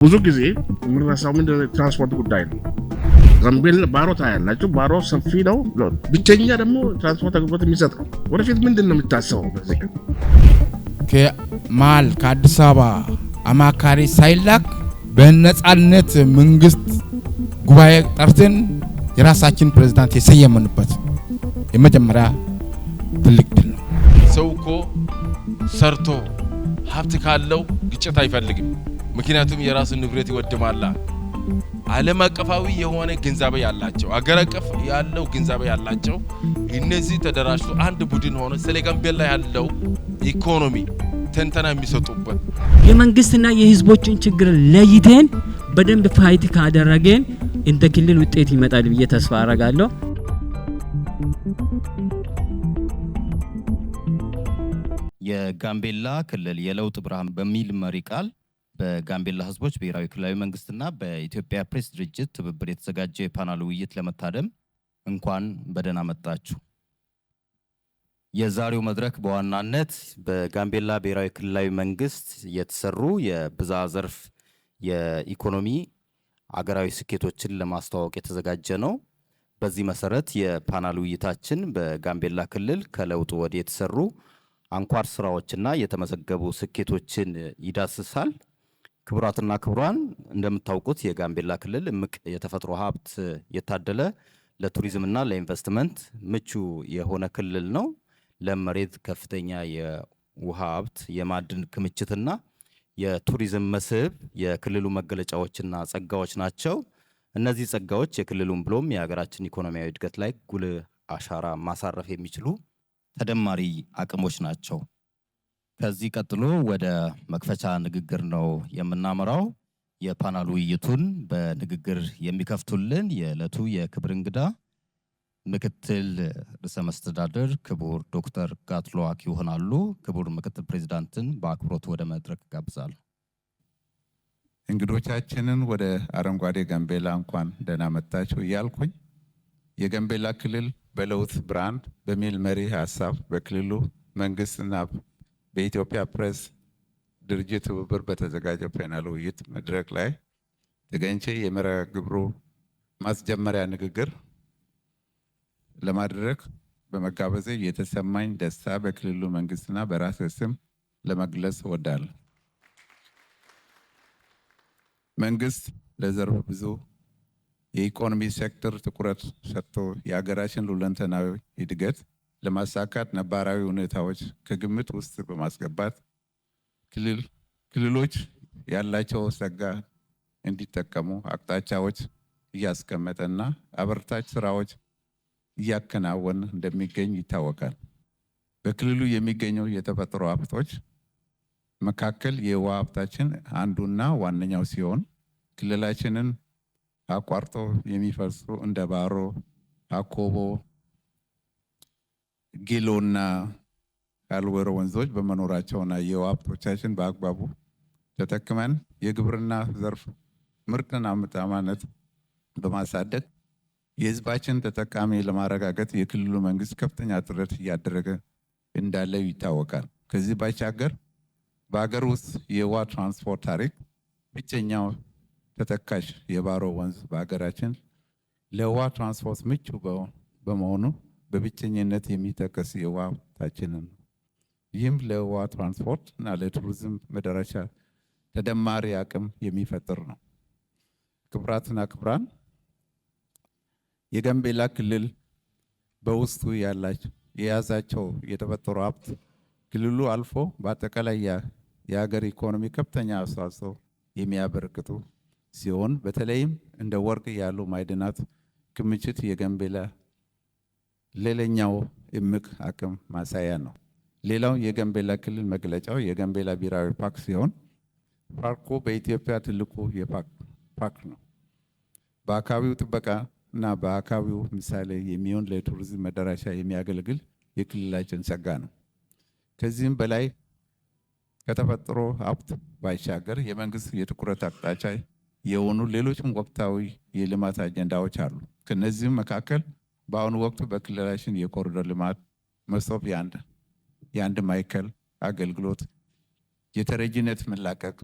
ብዙ ጊዜ የምንረሳው ትራንስፖርት ጉዳይ ነው። ጋምቤላ ባሮ ታያላችሁ። ባሮ ሰፊ ነው፣ ብቸኛ ደግሞ ትራንስፖርት አገልግሎት የሚሰጥ ነው። ወደፊት ምንድን ነው የምታስበው? በዚህ ከማል ከአዲስ አበባ አማካሪ ሳይላክ በነጻነት መንግስት ጉባኤ ጠርተን የራሳችን ፕሬዝዳንት የሰየመንበት የመጀመሪያ ትልቅ ድል ነው። ሰው እኮ ሰርቶ ሀብት ካለው ግጭት አይፈልግም። ምክንያቱም የራሱን ንብረት ይወድማላ። ዓለም አቀፋዊ የሆነ ግንዛቤ ያላቸው አገር አቀፍ ያለው ግንዛቤ ያላቸው እነዚህ ተደራጅቶ አንድ ቡድን ሆኖ ስለ ጋምቤላ ያለው ኢኮኖሚ ተንተና የሚሰጡበት የመንግስትና የህዝቦችን ችግር ለይተን በደንብ ፋይት ካደረገን እንደ ክልል ውጤት ይመጣል ብዬ ተስፋ አደርጋለሁ። የጋምቤላ ክልል የለውጥ ብርሃን በሚል መሪ ቃል በጋምቤላ ህዝቦች ብሔራዊ ክልላዊ መንግስትና በኢትዮጵያ ፕሬስ ድርጅት ትብብር የተዘጋጀው የፓናል ውይይት ለመታደም እንኳን በደህና መጣችሁ። የዛሬው መድረክ በዋናነት በጋምቤላ ብሔራዊ ክልላዊ መንግስት የተሰሩ የብዝሃ ዘርፍ የኢኮኖሚ አገራዊ ስኬቶችን ለማስተዋወቅ የተዘጋጀ ነው። በዚህ መሰረት የፓናል ውይይታችን በጋምቤላ ክልል ከለውጡ ወዲህ የተሰሩ አንኳር ስራዎችና የተመዘገቡ ስኬቶችን ይዳስሳል። ክቡራትና ክቡራን፣ እንደምታውቁት የጋምቤላ ክልል እምቅ የተፈጥሮ ሀብት የታደለ ለቱሪዝምና ለኢንቨስትመንት ምቹ የሆነ ክልል ነው። ለም መሬት፣ ከፍተኛ የውሃ ሀብት፣ የማዕድን ክምችትና የቱሪዝም መስህብ የክልሉ መገለጫዎችና ጸጋዎች ናቸው። እነዚህ ጸጋዎች የክልሉን ብሎም የሀገራችን ኢኮኖሚያዊ እድገት ላይ ጉልህ አሻራ ማሳረፍ የሚችሉ ተደማሪ አቅሞች ናቸው። ከዚህ ቀጥሎ ወደ መክፈቻ ንግግር ነው የምናመራው። የፓናል ውይይቱን በንግግር የሚከፍቱልን የዕለቱ የክብር እንግዳ ምክትል ርዕሰ መስተዳድር ክቡር ዶክተር ጋትሉአክ ይሆናሉ። ክቡር ምክትል ፕሬዝዳንትን በአክብሮት ወደ መድረክ ጋብዛለሁ። እንግዶቻችንን ወደ አረንጓዴ ጋምቤላ እንኳን ደህና መጣችሁ እያልኩኝ የጋምቤላ ክልል በለውጥ ብርሃን በሚል መሪ ሀሳብ በክልሉ መንግስትና በኢትዮጵያ ፕሬስ ድርጅት ትብብር በተዘጋጀው ፓናል ውይይት መድረክ ላይ ተገኝቼ የመርሃ ግብሩ ማስጀመሪያ ንግግር ለማድረግ በመጋበዜ የተሰማኝ ደስታ በክልሉ መንግስትና በራሴ ስም ለመግለጽ እወዳለሁ። መንግስት ለዘርፈ ብዙ የኢኮኖሚ ሴክተር ትኩረት ሰጥቶ የሀገራችን ሁለንተናዊ እድገት ለማሳካት ነባራዊ ሁኔታዎች ከግምት ውስጥ በማስገባት ክልሎች ያላቸው ጸጋ እንዲጠቀሙ አቅጣጫዎች እያስቀመጠና አበርታች ስራዎች እያከናወነ እንደሚገኝ ይታወቃል። በክልሉ የሚገኘው የተፈጥሮ ሀብቶች መካከል የውሃ ሀብታችን አንዱና ዋነኛው ሲሆን ክልላችንን አቋርጦ የሚፈሱ እንደ ባሮ፣ አኮቦ፣ ጊሎና ካልወሮ ወንዞች በመኖራቸውና የውሃ ሀብቶቻችን በአግባቡ ተጠቅመን የግብርና ዘርፍ ምርትና ምርታማነት በማሳደግ የህዝባችን ተጠቃሚ ለማረጋገጥ የክልሉ መንግስት ከፍተኛ ጥረት እያደረገ እንዳለ ይታወቃል። ከዚህ ባሻገር በሀገር ውስጥ የውሃ ትራንስፖርት ታሪክ ብቸኛው ተጠቃሽ የባሮ ወንዝ በሀገራችን ለውሃ ትራንስፖርት ምቹ በመሆኑ በብቸኝነት የሚጠቀስ የውሃ ሀብታችንን ነው። ይህም ለውሃ ትራንስፖርት እና ለቱሪዝም መዳረሻ ተደማሪ አቅም የሚፈጥር ነው። ክቡራትና ክቡራን፣ የጋምቤላ ክልል በውስጡ የያዛቸው የተፈጥሮ ሀብት ክልሉ አልፎ በአጠቃላይ የሀገር ኢኮኖሚ ከፍተኛ አስተዋጽኦ የሚያበረክቱ ሲሆን በተለይም እንደ ወርቅ ያሉ ማዕድናት ክምችት የጋምቤላ ሌላኛው እምቅ አቅም ማሳያ ነው። ሌላው የጋምቤላ ክልል መግለጫው የጋምቤላ ብሔራዊ ፓርክ ሲሆን ፓርኩ በኢትዮጵያ ትልቁ ፓርክ ነው። በአካባቢው ጥበቃ እና በአካባቢው ምሳሌ የሚሆን ለቱሪዝም መዳረሻ የሚያገለግል የክልላችን ጸጋ ነው። ከዚህም በላይ ከተፈጥሮ ሀብት ባሻገር የመንግስት የትኩረት አቅጣጫ የሆኑ ሌሎችም ወቅታዊ የልማት አጀንዳዎች አሉ። ከነዚህም መካከል በአሁኑ ወቅት በክልላችን የኮሪደር ልማት መሶብ የአንድ ማዕከል አገልግሎት፣ የተረጂነት መላቀቅ፣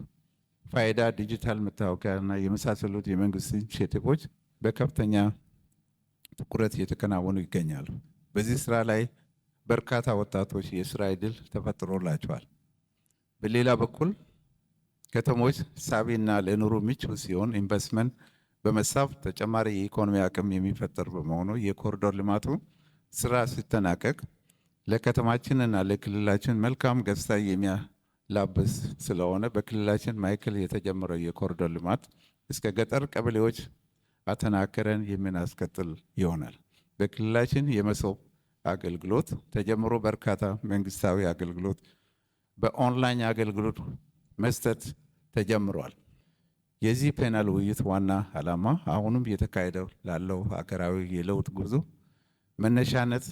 ፋይዳ፣ ዲጂታል መታወቂያና የመሳሰሉት የመንግስት ኢኒሼቲቮች በከፍተኛ ትኩረት እየተከናወኑ ይገኛሉ። በዚህ ስራ ላይ በርካታ ወጣቶች የስራ ዕድል ተፈጥሮላቸዋል። በሌላ በኩል ከተሞች ሳቢና ለኑሮ ምቹ ሲሆን ኢንቨስትመንት በመሳብ ተጨማሪ የኢኮኖሚ አቅም የሚፈጠር በመሆኑ የኮሪዶር ልማቱ ስራ ሲጠናቀቅ ለከተማችንና ለክልላችን መልካም ገጽታ የሚያላብስ ስለሆነ በክልላችን ማዕከል የተጀመረው የኮሪዶር ልማት እስከ ገጠር ቀበሌዎች አጠናክረን የምናስቀጥል ይሆናል። በክልላችን የመሶብ አገልግሎት ተጀምሮ በርካታ መንግስታዊ አገልግሎት በኦንላይን አገልግሎት መስጠት ተጀምሯል። የዚህ ፓናል ውይይት ዋና ዓላማ አሁንም እየተካሄደ ላለው ሀገራዊ የለውጥ ጉዞ መነሻነት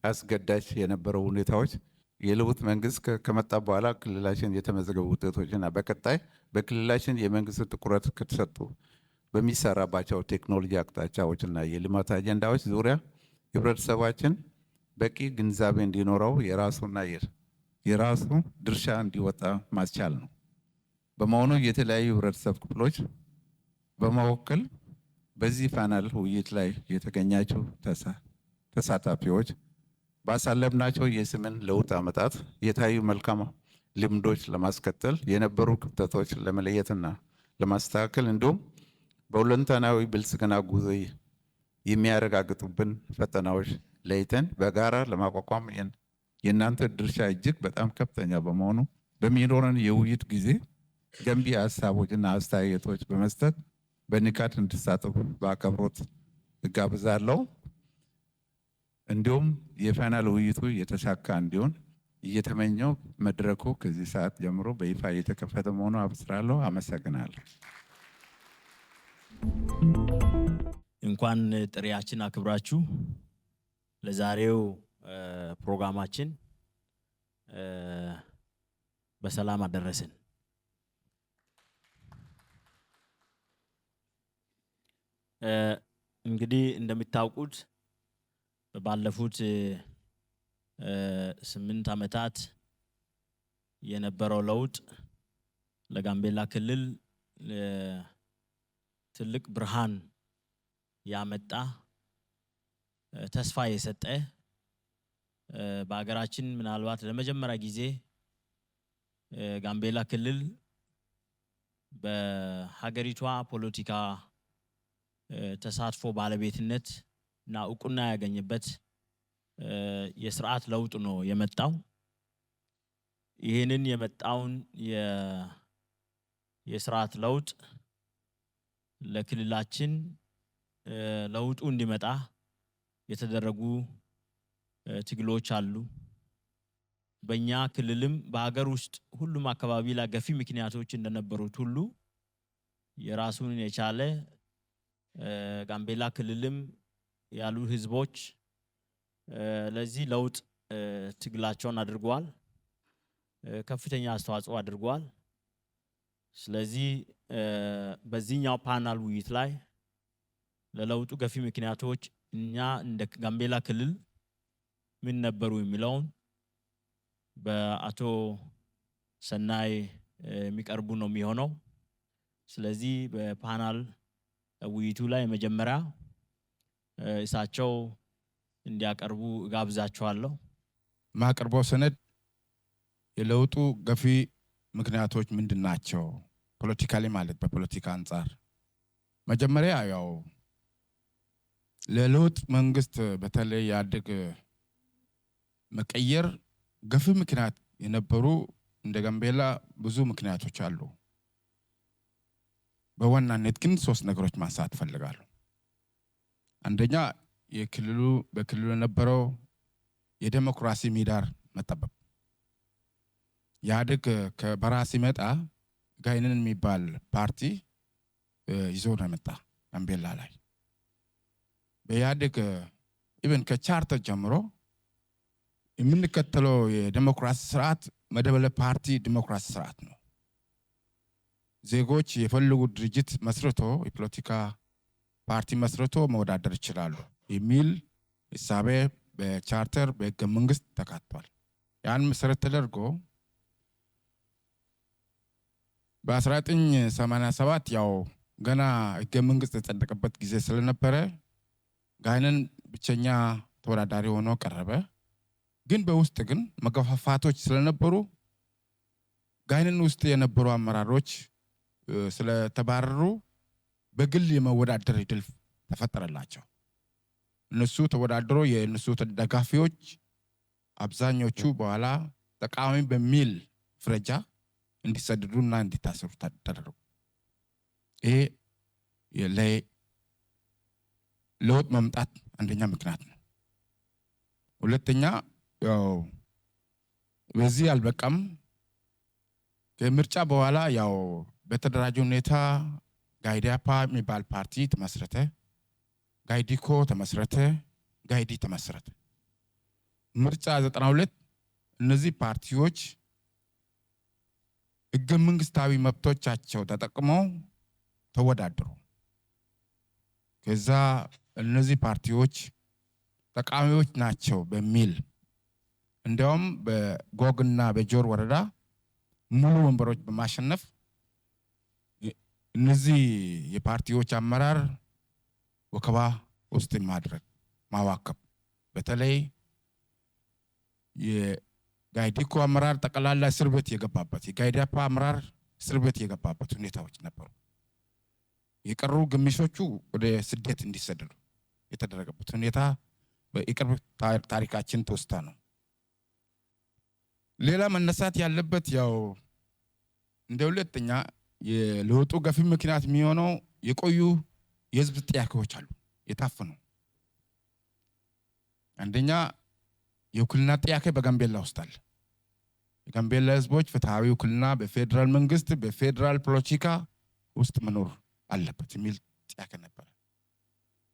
አስገዳጅ የነበረው ሁኔታዎች የለውጥ መንግስት ከመጣ በኋላ ክልላችን የተመዘገቡ ውጤቶችና በቀጣይ በክልላችን የመንግስት ትኩረት ከተሰጡ በሚሰራባቸው ቴክኖሎጂ አቅጣጫዎችና የልማት አጀንዳዎች ዙሪያ ህብረተሰባችን በቂ ግንዛቤ እንዲኖረው የራሱ ድርሻ እንዲወጣ ማስቻል ነው። በመሆኑ የተለያዩ ህብረተሰብ ክፍሎች በመወከል በዚህ ፓናል ውይይት ላይ የተገኛችሁ ተሳታፊዎች ባሳለፍናቸው የስምን ለውጥ ዓመታት የታዩ መልካም ልምዶች ለማስከተል የነበሩ ክፍተቶች ለመለየትና ለማስተካከል እንዲሁም በሁለንተናዊ ብልጽግና ጉዞ የሚያረጋግጡብን ፈተናዎች ለይተን በጋራ ለማቋቋም የእናንተ ድርሻ እጅግ በጣም ከፍተኛ በመሆኑ በሚኖረን የውይይት ጊዜ ገንቢ ሀሳቦችና አስተያየቶች በመስጠት በንቃት እንድትሳተፉ በአክብሮት እጋብዛለሁ። እንዲሁም የፓናል ውይይቱ የተሳካ እንዲሆን እየተመኘው መድረኩ ከዚህ ሰዓት ጀምሮ በይፋ እየተከፈተ መሆኑ አብስራለሁ። አመሰግናለሁ። እንኳን ጥሪያችን አክብራችሁ ለዛሬው ፕሮግራማችን በሰላም አደረሰን። እንግዲህ እንደምታውቁት ባለፉት 8 ዓመታት የነበረው ለውጥ ለጋምቤላ ክልል ትልቅ ብርሃን ያመጣ ተስፋ የሰጠ በአገራችን ምናልባት ለመጀመሪያ ጊዜ ጋምቤላ ክልል በሀገሪቷ ፖለቲካ ተሳትፎ ባለቤትነት እና እውቅና ያገኘበት የስርዓት ለውጥ ነው የመጣው። ይህንን የመጣውን የስርዓት ለውጥ ለክልላችን ለውጡ እንዲመጣ የተደረጉ ትግሎች አሉ። በእኛ ክልልም በሀገር ውስጥ ሁሉም አካባቢ ላይ ገፊ ምክንያቶች እንደነበሩት ሁሉ የራሱን የቻለ ጋምቤላ ክልልም ያሉ ህዝቦች ለዚህ ለውጥ ትግላቸውን አድርጓል፣ ከፍተኛ አስተዋጽኦ አድርጓል። ስለዚህ በዚህኛው ፓናል ውይይት ላይ ለለውጡ ገፊ ምክንያቶች እኛ እንደ ጋምቤላ ክልል ምን ነበሩ የሚለውን በአቶ ሰናይ የሚቀርቡ ነው የሚሆነው። ስለዚህ በፓናል ውይይቱ ላይ መጀመሪያ እሳቸው እንዲያቀርቡ ጋብዛቸዋለሁ። ማቀርበው ሰነድ የለውጡ ገፊ ምክንያቶች ምንድናቸው? ፖለቲካሊ ማለት በፖለቲካ አንፃር መጀመሪያ ያው ለለውጥ መንግስት በተለይ ያድግ መቀየር ገፊ ምክንያት የነበሩ እንደ ጋምቤላ ብዙ ምክንያቶች አሉ። በዋናነት ግን 3 ነገሮች ማንሳት ፈልጋለሁ። አንደኛ በክልሉ የነበረው የዲሞክራሲ ምህዳር መጠበብ። ያድግ ከበራስ ሲመጣ ጋይንን የሚባል ፓርቲ ይዞ ነው የመጣ ጋምቤላ ላይ። በያድግ ኢቨን ከቻርተር ጀምሮ የምንከተለው የዲሞክራሲ ስርዓት መደበለ ፓርቲ ዲሞክራሲ ስርዓት ነው። ዜጎች የፈለጉ ድርጅት መስርቶ የፖለቲካ ፓርቲ መስርቶ መወዳደር ይችላሉ የሚል ሂሳቤ በቻርተር በህገ መንግስት ተካቷል። ያን መሰረት ተደርጎ በ1987 ያው ገና ህገ መንግስት የተጸደቀበት ጊዜ ስለነበረ ጋይንን ብቸኛ ተወዳዳሪ ሆኖ ቀረበ። ግን በውስጥ ግን መገፋፋቶች ስለነበሩ ጋይንን ውስጥ የነበሩ አመራሮች ስለተባረሩ በግል የመወዳደር እድል ተፈጠረላቸው። እነሱ ተወዳድሮ የእነሱ ደጋፊዎች አብዛኞቹ በኋላ ተቃዋሚ በሚል ፍረጃ እንዲሰደዱና እንዲታሰሩ ተደረጉ። ይሄ ለውጥ መምጣት አንደኛ ምክንያት ነው። ሁለተኛ ያው በዚህ አልበቃም። ከምርጫ በኋላ ያው በተደራጀ ሁኔታ ጋይዳፓ የሚባል ፓርቲ ተመስረተ፣ ጋይዲኮ ተመስረተ፣ ጋይዲ ተመስረተ። ምርጫ 92 እነዚህ ፓርቲዎች ህገ መንግስታዊ መብቶቻቸው ተጠቅመው ተወዳደሩ። ከዛ እነዚህ ፓርቲዎች ተቃዋሚዎች ናቸው በሚል እንዲያውም በጎግና በጆር ወረዳ ሙሉ ወንበሮች በማሸነፍ እነዚህ የፓርቲዎች አመራር ወከባ ውስጥ ማድረግ ማዋከብ፣ በተለይ የጋይዲኮ አመራር ጠቅላላ እስር ቤት የገባበት የጋይዳፓ አመራር እስር ቤት የገባበት ሁኔታዎች ነበሩ። የቀሩ ግሚሾቹ ወደ ስደት እንዲሰደዱ የተደረገበት ሁኔታ በቅርብ ታሪካችን ተወስታ ነው። ሌላ መነሳት ያለበት ያው እንደ ሁለተኛ የለውጡ ገፊ ምክንያት የሚሆነው የቆዩ የህዝብ ጥያቄዎች አሉ የታፈኑ። አንደኛ የውክልና ጥያቄ በጋምቤላ ውስጥ አለ። የጋምቤላ ህዝቦች ፍትሃዊ ውክልና በፌደራል መንግስት በፌደራል ፖለቲካ ውስጥ መኖር አለበት የሚል ጥያቄ ነበር።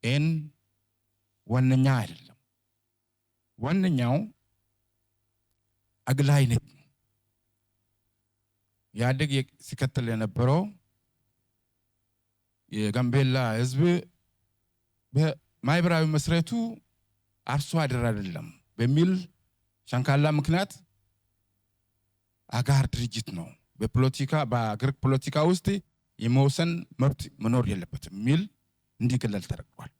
ይህን ዋነኛ አይደለም። ዋነኛው አግላይነት ያደግ ሲከተል የነበረው የጋምቤላ ህዝብ በማህበራዊ መስረቱ አርሶ አደር አይደለም በሚል ሻንካላ ምክንያት አጋር ድርጅት ነው በፖለቲካ በአገር ፖለቲካ ውስጥ የመወሰን መብት መኖር የለበትም የሚል እንዲገለል ተደርጓል።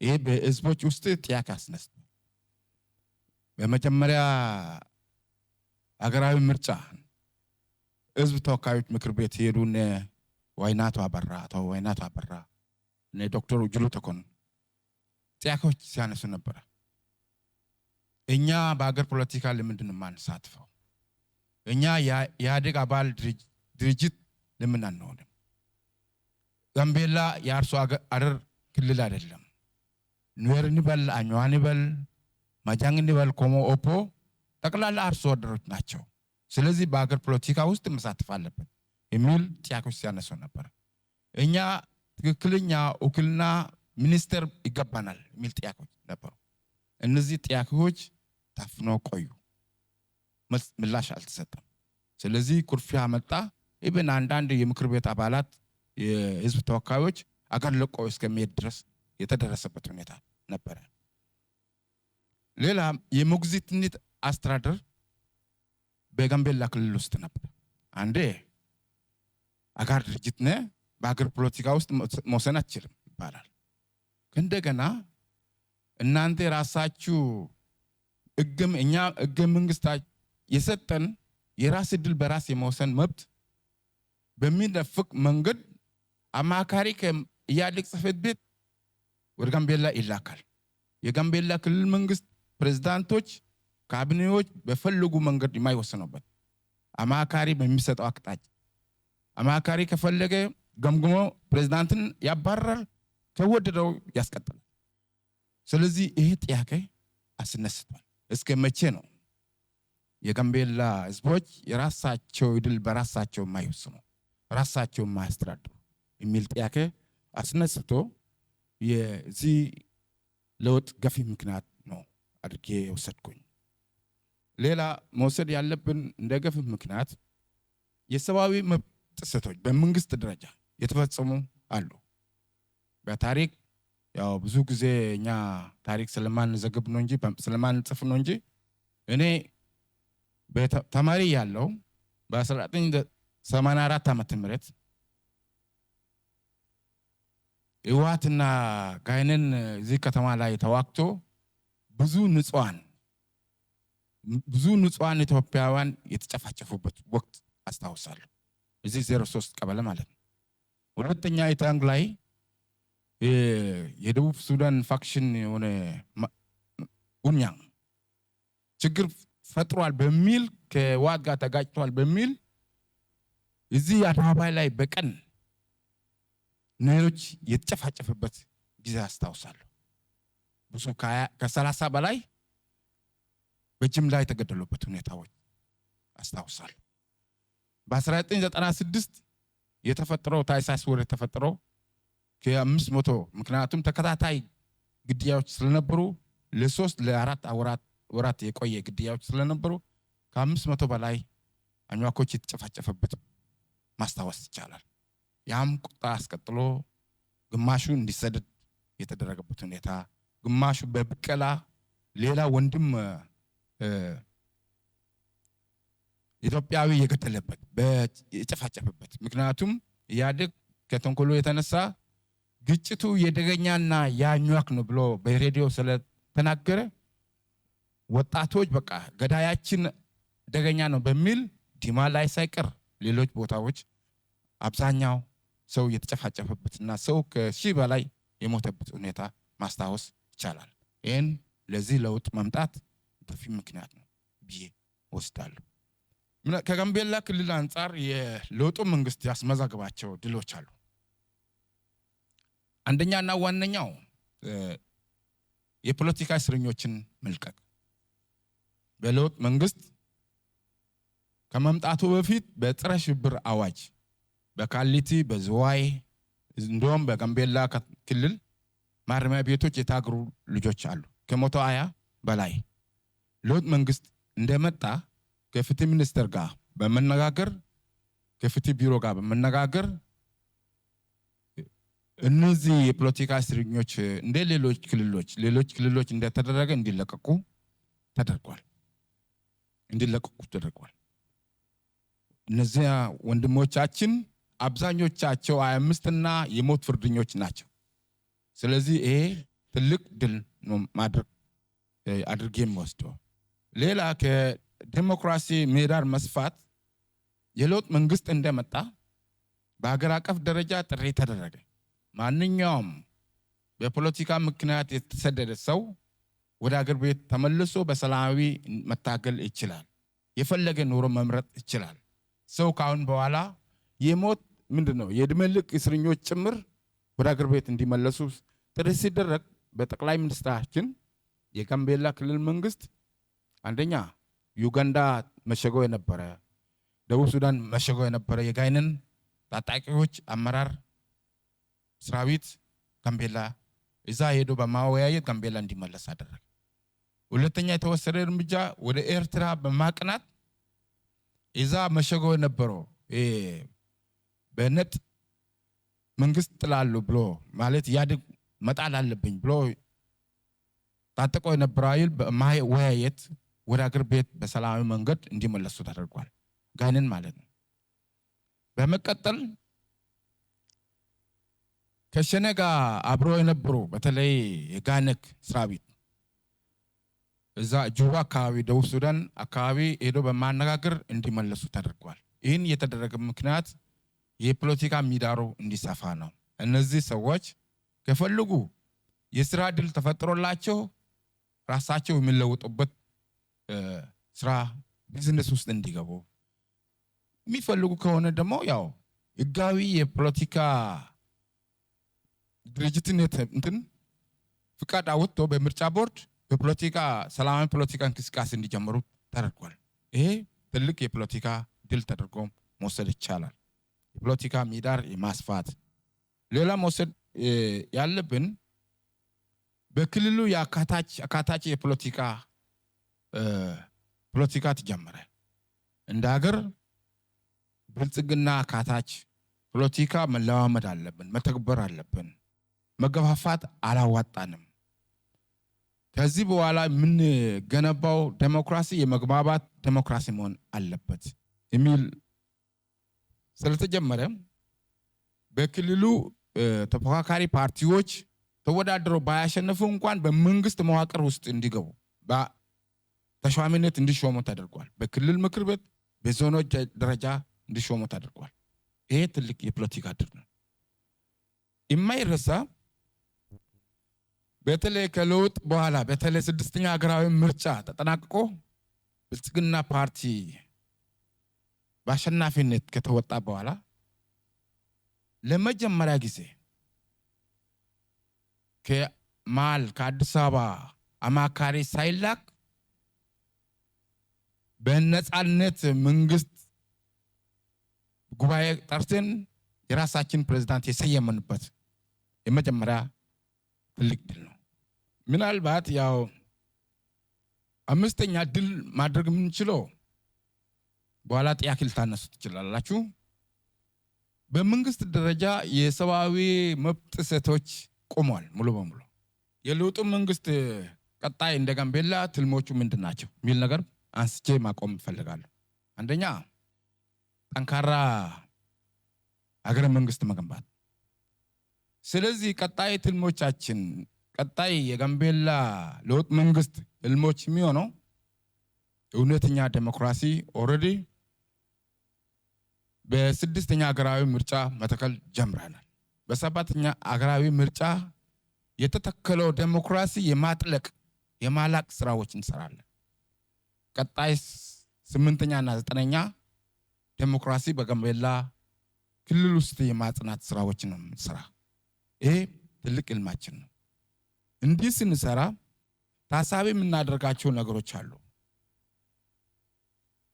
ይሄ በህዝቦች ውስጥ ጥያቄ አስነስቷል። በመጀመሪያ አገራዊ ምርጫ ህዝብ ተወካዮች ምክር ቤት ሄዱነ ዋይናቶ አበራ እነ ዶክተር ኡጅሉ ተኮን ጥያቄዎች ሲያነሱ ነበር። እኛ በአገር ፖለቲካ ለምንድን ነው የማንሳትፈው? እኛ የኢህአዴግ አባል ድርጅት ለምን አንሆንም? ጋምቤላ የአርሶ አደር ክልል አይደለም። ኑዌር ንበል፣ አኝዋ ንበል፣ ማጃንግ ንበል፣ ኮሞ ኦፖ ጠቅላላ አርሶ አደሮች ናቸው። ስለዚህ በአገር ፖለቲካ ውስጥ መሳተፍ አለበት የሚል ጥያቄዎች ሲያነሱ ነበር። እኛ ትክክለኛ ውክልና ሚኒስተር ይገባናል የሚል ጥያቄዎች ነበሩ። እነዚህ ጥያቄዎች ታፍኖ ቆዩ፣ ምላሽ አልተሰጠም። ስለዚህ ኩርፊያ መጣ። ኢብን አንዳንድ የምክር ቤት አባላት የህዝብ ተወካዮች አገር ለቆ እስከሚሄድ ድረስ የተደረሰበት ሁኔታ ነበረ። ሌላ የሞግዚትነት አስተዳደር በጋምቤላ ክልል ውስጥ ነበር። አንዴ አጋር ድርጅት ነህ በአገር ፖለቲካ ውስጥ መወሰን አትችልም ይባላል። እንደገና እናንተ ራሳችሁ እኛ ህገ መንግስት የሰጠን የራስ ዕድል በራስ የመወሰን መብት በሚነፍቅ መንገድ አማካሪ ከኢህአዴግ ጽሕፈት ቤት ወደ ጋምቤላ ይላካል። የጋምቤላ ክልል መንግስት ፕሬዝዳንቶች ካቢኔዎች በፈለጉ መንገድ የማይወሰኑበት አማካሪ በሚሰጠው አቅጣጫ አማካሪ ከፈለገ ገምግሞ ፕሬዝዳንትን ያባረራል፣ ከወደደው ያስቀጥላል። ስለዚህ ይሄ ጥያቄ አስነስቷል። እስከ መቼ ነው የጋምቤላ ህዝቦች የራሳቸው ዕድል በራሳቸው የማይወስኑ ራሳቸው የማያስተዳድሩ የሚል ጥያቄ አስነስቶ የዚህ ለውጥ ገፊ ምክንያት ነው አድርጌ ወሰድኩኝ። ሌላ መውሰድ ያለብን እንደ ገፊ ምክንያት የሰብአዊ መብት ጥሰቶች በመንግስት ደረጃ የተፈጸሙ አሉ። በታሪክ ያው ብዙ ጊዜ እኛ ታሪክ ስለማንዘግብ ነው እንጂ ስለማንጽፍ ነው እንጂ እኔ ተማሪ ያለው 84 ዓመተ ምህረት ህወሓትና ጋይንን እዚህ ከተማ ላይ ተዋግቶ ብዙ ንጹሃን ኢትዮጵያውያን የተጨፋጨፉበት ወቅት አስታውሳለሁ። እዚህ 03 ቀበሌ ማለት ነው። ሁለተኛ ኢታንግ ላይ የደቡብ ሱዳን ፋክሽን የሆነ ኡኛን ችግር ፈጥሯል በሚል ከህወሓት ጋር ተጋጭቷል በሚል እዚህ አደባባይ ላይ በቀን ነሮች የተጨፋጨፈበት ጊዜ አስታውሳለሁ። ብዙ ከ30 በላይ በጅምላ የተገደሉበት ሁኔታዎች አስታውሳለሁ። በ1996 የተፈጠረው ታይሳስ ወር የተፈጠረው ከ500 ምክንያቱም ተከታታይ ግድያዎች ስለነበሩ ለ3 ለ4 ወራት የቆየ ግድያዎች ስለነበሩ ከ500 በላይ አኝዋኮች የተጨፋጨፈበት ማስታወስ ይቻላል። ያም ቁጣ አስቀጥሎ ግማሹ እንዲሰደድ የተደረገበት ሁኔታ፣ ግማሹ በብቀላ ሌላ ወንድም ኢትዮጵያዊ የገደለበት የጨፋጨፈበት ምክንያቱም ኢህአዴግ ከተንኮሎ የተነሳ ግጭቱ የደገኛና የአኝዋክ ነው ብሎ በሬዲዮ ስለተናገረ ወጣቶች በቃ ገዳያችን ደገኛ ነው በሚል ዲማ ላይ ሳይቀር ሌሎች ቦታዎች አብዛኛው ሰው የተጨፋጨፈበትና ሰው ከ1000 በላይ የሞተበት ሁኔታ ማስታወስ ይቻላል። ይህን ለዚህ ለውጥ መምጣት ገፊ ምክንያት ነው ብዬ ወስዳለሁ። ከጋምቤላ ክልል አንጻር የለውጡ መንግስት ያስመዘገባቸው ድሎች አሉ። አንደኛና ዋነኛው የፖለቲካ እስረኞችን መልቀቅ። በለውጥ መንግስት ከመምጣቱ በፊት በጸረ ሽብር አዋጅ በካሊቲ በዝዋይ እንደውም በጋምቤላ ክልል ማረሚያ ቤቶች የታገሩ ልጆች አሉ ከ120 በላይ። ለውጥ መንግስት እንደመጣ ከፍትህ ሚኒስቴር ጋር በመነጋገር ከፍትህ ቢሮ ጋር በመነጋገር እነዚህ የፖለቲካ እስረኞች እንደ ሌሎች ክልሎች እንደተደረገ እንዲለቀቁ ተደርጓል። እነዚህ ወንድሞቻችን አብዛኞቻቸው 25 እና የሞት ፍርደኞች ናቸው። ስለዚህ ይሄ ትልቅ ድል ነው አድርጌ የምወስደው። ሌላ ከዲሞክራሲ ምህዳር መስፋት የለውጥ መንግስት እንደመጣ በሀገር አቀፍ ደረጃ ጥሪ ተደረገ። ማንኛውም በፖለቲካ ምክንያት የተሰደደ ሰው ወደ ሀገር ቤት ተመልሶ በሰላማዊ መታገል ይችላል። የፈለገ ኑሮ መምረጥ ይችላል። ሰው ካሁን በኋላ የሞት የዕድሜ ልክ እስረኞች ጭምር ወደ ሀገር ቤት እንዲመለሱ ጥሪ ሲደረግ በጠቅላይ ሚኒስትራችን የጋምቤላ ክልል መንግስት አንደኛ ዩጋንዳ መሸጎ የነበረ ደቡብ ሱዳን መሸጎ የነበረ የጋይንን ታጣቂዎች አመራር ሰራዊት ጋምቤላ እዛ ሄዶ በማወያየት ጋምቤላ እንዲመለስ አደረገ። ሁለተኛ የተወሰደ እርምጃ ወደ ኤርትራ በማቅናት እዛ መሸጎ የነበረው በነጥ መንግስት ጥላሉ ብሎ ማለት ኢህአዴግ መጣል አለብኝ ብሎ ታጥቆ የነበረው ኃይል በማወያየት ወደ አገር ቤት በሰላማዊ መንገድ እንዲመለሱ ተደርጓል። ጋይንን ማለት ነው። በመቀጠል ከሸኔ ጋር አብሮ የነበሩ በተለይ የጋነክ ሰራዊት እዛ ጁባ አካባቢ ደቡብ ሱዳን አካባቢ ሄዶ በማነጋገር እንዲመለሱ ተደርጓል። ይህን የተደረገ ምክንያት የፖለቲካ ምህዳሩ እንዲሰፋ ነው። እነዚህ ሰዎች ከፈልጉ የስራ ዕድል ተፈጥሮላቸው ራሳቸው የሚለውጡበት ስራ ቢዝነስ ውስጥ እንዲገቡ የሚፈልጉ ከሆነ ደግሞ ያው ህጋዊ የፖለቲካ ድርጅትን ፍቃድ አውጥቶ በምርጫ ቦርድ በፖለቲካ ሰላማዊ ፖለቲካ እንቅስቃሴ እንዲጀምሩ ተደርጓል። ይሄ ትልቅ የፖለቲካ ድል ተደርጎ መውሰድ ይቻላል። የፖለቲካ ምህዳር የማስፋት ሌላ መውሰድ ያለብን በክልሉ የአካታች የፖለቲካ ተጀመረ። እንደ ሀገር ብልጽግና አካታች ፖለቲካ መለማመድ አለብን፣ መተግበር አለብን። መገፋፋት አላዋጣንም። ከዚህ በኋላ የምንገነባው ዴሞክራሲ የመግባባት ዴሞክራሲ መሆን አለበት የሚል ስለተጀመረ በክልሉ ተፎካካሪ ፓርቲዎች ተወዳድረው ባያሸነፉ እንኳን በመንግስት መዋቅር ውስጥ እንዲገቡ በተሿሚነት እንዲሾሙ ተደርጓል። በክልል ምክር ቤት በዞኖች ደረጃ እንዲሾሙ ተደርጓል። ይሄ ትልቅ የፖለቲካ ድል ነው። የማይረሳ በተለይ ከለውጥ በኋላ በተለይ 6ኛ ሀገራዊ ምርጫ ተጠናቅቆ ብልጽግና ፓርቲ በአሸናፊነት ከተወጣ በኋላ ለመጀመሪያ ጊዜ ከአዲስ አበባ አማካሪ ሳይላክ በነጻነት መንግስት ጉባኤ ጠርተን የራሳችን ፕሬዝዳንት የሰየመንበት የመጀመሪያ ትልቅ ድል ነው። ምናልባት ያው 5ኛ ድል ማድረግ የምንችለው በኋላ ጥያቄ ልታነሱ ትችላላችሁ። በመንግስት ደረጃ የሰብአዊ መብት ጥሰቶች ቆሟል ሙሉ በሙሉ። የለውጡ መንግስት ቀጣይ እንደ ጋምቤላ ትልሞቹ ምንድናቸው የሚል ነገር አንስቼ ማቆም እፈልጋለሁ። አንደኛ ጠንካራ ሀገረ መንግስት መገንባት። ስለዚህ ቀጣይ ትልሞቻችን ቀጣይ የጋምቤላ ለውጥ መንግስት ህልሞች የሚሆነው እውነተኛ ዴሞክራሲ ኦልሬዲ በ6ኛ ሀገራዊ ምርጫ መተከል ጀምረናል። በ7ኛ ሀገራዊ ምርጫ የተተከለው ዴሞክራሲ የማጥለቅ የማላቅ ስራዎች እንሰራለን። ቀጣይ 8ኛና 9ኛ ዴሞክራሲ በጋምቤላ ክልል ውስጥ የማጽናት ስራዎችን ነው የምንሰራ። ይሄ ትልቅ ህልማችን ነው። እንዲህ ስንሰራ ታሳቢ የምናደርጋቸው ነገሮች አሉ።